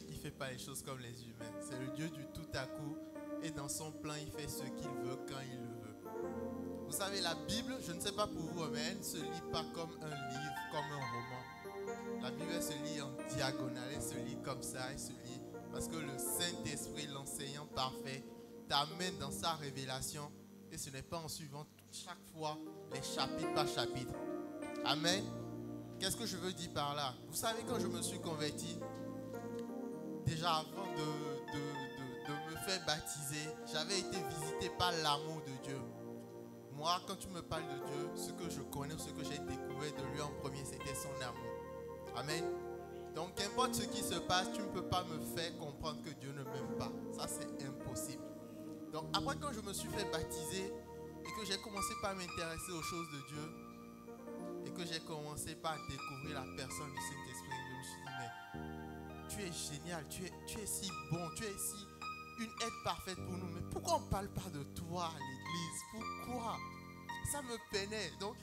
il ne fait pas les choses comme les humains. C'est le Dieu du tout à coup. Et dans son plan, il fait ce qu'il veut quand il le veut. Vous savez, la Bible, je ne sais pas pour vous, mais elle ne se lit pas comme un livre, comme un roman. La Bible, elle se lit en diagonale. Elle se lit comme ça. Elle se lit parce que le Saint-Esprit, l'enseignant parfait, t'amène dans sa révélation. Et ce n'est pas en suivant chaque fois les chapitres par chapitre. Amen. Qu'est-ce que je veux dire par là? Vous savez, quand je me suis converti, déjà avant de me faire baptiser, j'avais été visité par l'amour de Dieu. Moi, quand tu me parles de Dieu, ce que je connais, ce que j'ai découvert de lui en premier, c'était son amour. Amen. Donc, qu'importe ce qui se passe, tu ne peux pas me faire comprendre que Dieu ne m'aime pas. Ça, c'est impossible. Donc, après, quand je me suis fait baptiser et que j'ai commencé par m'intéresser aux choses de Dieu, et que j'ai commencé par découvrir la personne du Saint-Esprit, je me suis dit, mais tu es génial, tu es si bon, tu es si une aide parfaite pour nous. Mais pourquoi on ne parle pas de toi à l'église? Pourquoi? Ça me peinait. Donc,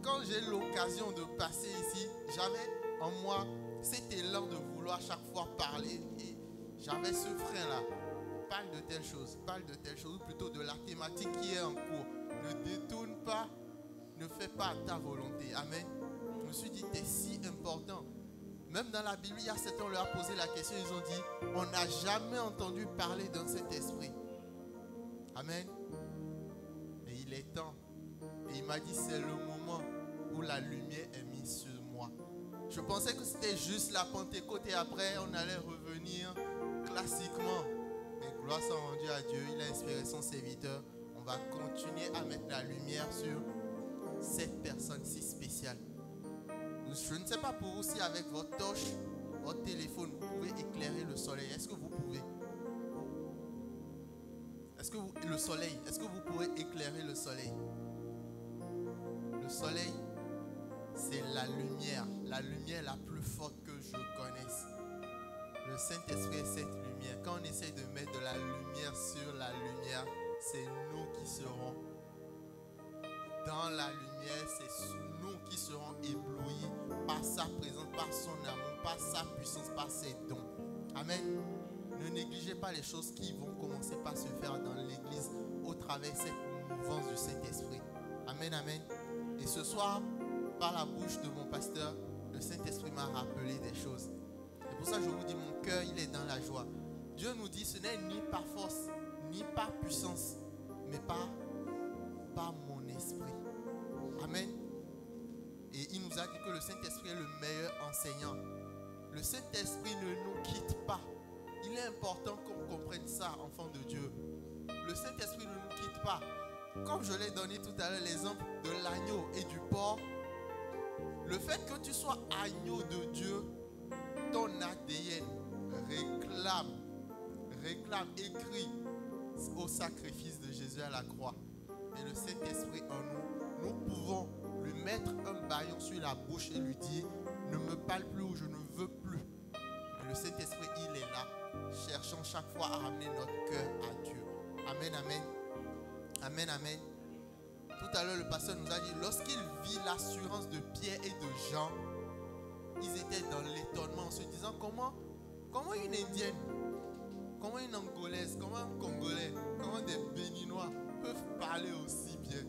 quand j'ai l'occasion de passer ici, j'avais en moi cet élan de vouloir chaque fois parler. Et j'avais ce frein-là. Parle de telle chose, ou plutôt de la thématique qui est en cours. Ne détourne pas. Ne fais pas ta volonté. Amen. Je me suis dit, tu es si important. Même dans la Bible, il y a 7 ans, on leur a posé la question. Ils ont dit, on n'a jamais entendu parler d'un Saint-Esprit. Amen. Et il est temps. Et il m'a dit, c'est le moment où la lumière est mise sur moi. Je pensais que c'était juste la Pentecôte et après, on allait revenir classiquement. Mais gloire soit rendue à Dieu. Il a inspiré son serviteur. On va continuer à mettre la lumière sur cette personne si spéciale. Je ne sais pas pour vous si avec votre torche, votre téléphone, vous pouvez éclairer le soleil. Est-ce que vous pouvez? Est-ce que vous pouvez éclairer le soleil? Le soleil, c'est la lumière la plus forte que je connaisse. Le Saint-Esprit est cette lumière. Quand on essaie de mettre de la lumière sur la lumière, c'est nous qui serons dans la lumière, c'est nous qui serons éblouis par sa présence, par son amour, par sa puissance, par ses dons. Amen. Ne négligez pas les choses qui vont commencer par se faire dans l'église au travers de cette mouvance du Saint-Esprit. Amen, amen. Et ce soir, par la bouche de mon pasteur, le Saint-Esprit m'a rappelé des choses. Et pour ça, je vous dis, mon cœur, il est dans la joie. Dieu nous dit, ce n'est ni par force, ni par puissance, mais par mon esprit. Amen. Et il nous a dit que le Saint-Esprit est le meilleur enseignant. Le Saint-Esprit ne nous quitte pas. Il est important qu'on comprenne ça, enfants de Dieu. Le Saint-Esprit ne nous quitte pas. Comme je l'ai donné tout à l'heure l'exemple de l'agneau et du porc, Le fait que tu sois agneau de Dieu, ton ADN réclame, écrit au sacrifice de Jésus à la croix. Et le Saint-Esprit en nous, nous pouvons lui mettre un bâillon sur la bouche et lui dire, ne me parle plus ou je ne veux plus. Et le Saint-Esprit, il est là, cherchant chaque fois à ramener notre cœur à Dieu. Amen, amen. Amen, amen. Tout à l'heure, le pasteur nous a dit, lorsqu'il vit l'assurance de Pierre et de Jean, ils étaient dans l'étonnement en se disant, comment une Indienne, comment une Angolaise, comment un Congolais, comment des Béninois peuvent parler aussi bien,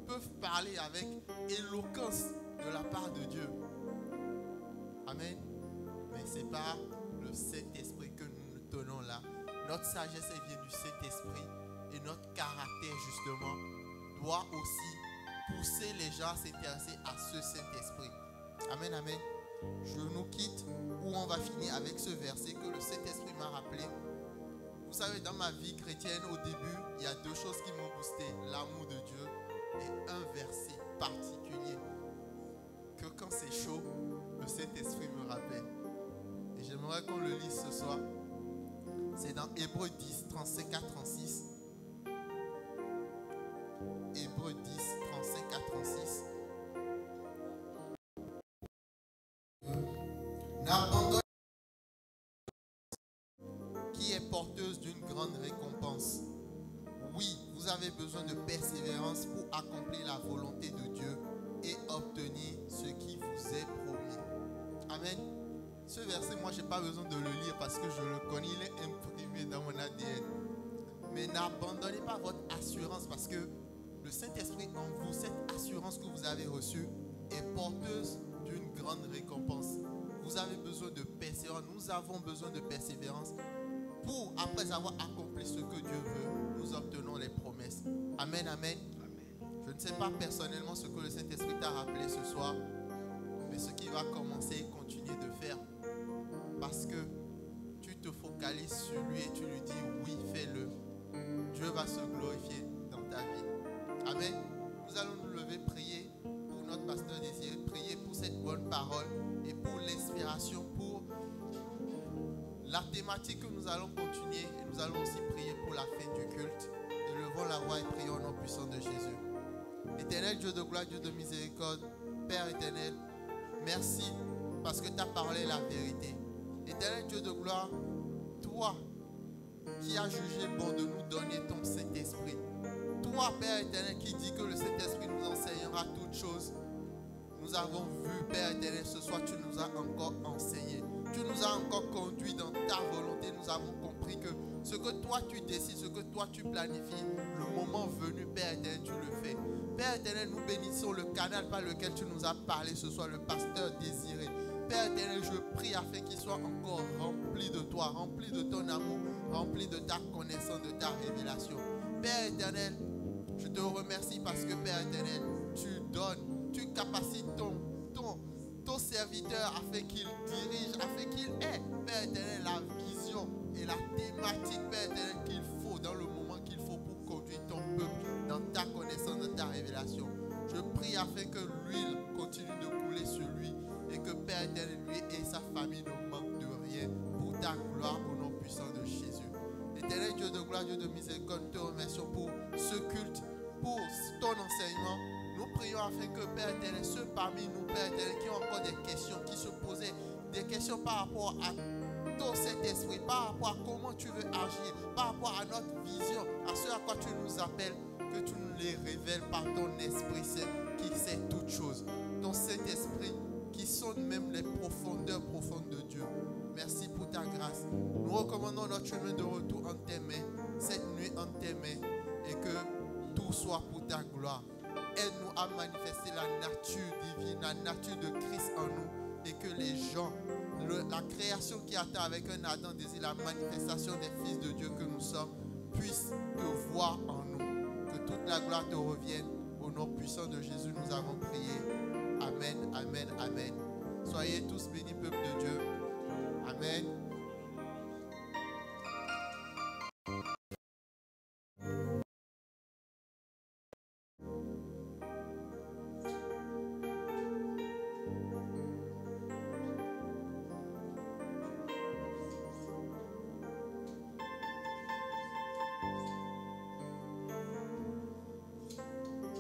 peuvent parler avec éloquence de la part de Dieu. Amen. Mais c'est par le Saint-Esprit que nous nous tenons là. Notre sagesse vient du Saint-Esprit et notre caractère justement doit aussi pousser les gens à s'intéresser à ce Saint-Esprit. Amen, amen. Je nous quitte où on va finir avec ce verset que le Saint-Esprit m'a rappelé. Vous savez, dans ma vie chrétienne, au début, il y a deux choses qui m'ont boosté. L'amour de Dieu et un verset particulier que quand c'est chaud, le Saint-Esprit me rappelle. Et j'aimerais qu'on le lise ce soir. C'est dans Hébreux 10, 35 à 36. Hébreux 10, 35 à 36. N'abandonnez qui est porteuse d'une grande récompense. Oui, vous avez besoin de persévérance pour accomplir la volonté de Dieu et obtenir ce qui vous est promis. Amen. Ce verset, moi, je n'ai pas besoin de le lire parce que je le connais, il est imprimé dans mon ADN. Mais n'abandonnez pas votre assurance parce que le Saint-Esprit en vous, cette assurance que vous avez reçue, est porteuse d'une grande récompense. Vous avez besoin de persévérance. Nous avons besoin de persévérance pour, après avoir accompli ce que Dieu veut, nous obtenons les promesses. Amen, amen. Je ne sais pas personnellement ce que le Saint-Esprit t'a rappelé ce soir, mais ce qu'il va commencer et continuer de faire. Parce que tu te focalises sur lui et tu lui dis oui, fais-le. Dieu va se glorifier dans ta vie. Amen. Nous allons nous lever, prier pour notre pasteur Désiré, prier pour cette bonne parole et pour l'inspiration, pour la thématique que nous allons continuer. Et nous allons aussi prier pour la fin du culte. Élevons la voix et prions au nom puissant de Jésus. Éternel Dieu de gloire, Dieu de miséricorde, Père éternel, merci parce que ta parole est la vérité. Éternel Dieu de gloire, toi qui as jugé bon de nous donner ton Saint-Esprit, toi Père éternel qui dis que le Saint-Esprit nous enseignera toutes choses, nous avons vu Père éternel ce soir, tu nous as encore enseigné, tu nous as encore conduit dans ta volonté. Nous avons compris que ce que toi tu décides, ce que toi tu planifies, le moment venu Père éternel tu le fais. Père éternel, nous bénissons le canal par lequel tu nous as parlé ce soir, le pasteur Désiré. Père éternel, je prie afin qu'il soit encore rempli de toi, rempli de ton amour, rempli de ta connaissance, de ta révélation. Père éternel, je te remercie parce que Père éternel, tu donnes, tu capacites ton serviteur afin qu'il dirige, afin qu'il ait, Père éternel, la vision et la thématique, Père éternel, qu'il faut dans le moment qu'il faut pour conduire ton peuple dans ta connaissance, dans ta révélation. Je prie afin que l'huile continue de couler sur lui et que Père éternel, lui et sa famille ne manquent de rien pour ta gloire au nom puissant de Jésus. Éternel Dieu de gloire, Dieu de miséricorde, nous te remercions pour ce culte, pour ton enseignement. Nous prions afin que Père éternel, ceux parmi nous, Père éternel, qui ont encore des questions, qui se posaient des questions par rapport à ton Saint-Esprit, par rapport à comment tu veux agir, par rapport à notre vision, à ce à quoi tu nous appelles, que tu nous les révèles par ton Esprit Saint qui sait toutes choses. Ton Saint-Esprit qui sonde même les profondeurs profondes de Dieu. Merci pour ta grâce. Nous recommandons notre chemin de retour en tes mains, cette nuit en tes mains, et que tout soit pour ta gloire. Aide-nous à manifester la nature divine, la nature de Christ en nous, et que les gens, la création qui attend avec un ardent désir, la manifestation des fils de Dieu que nous sommes, puissent te voir en nous. Que toute la gloire te revienne. Au nom puissant de Jésus, nous avons prié. Amen, amen, amen. Soyez tous bénis, peuple de Dieu. Amen.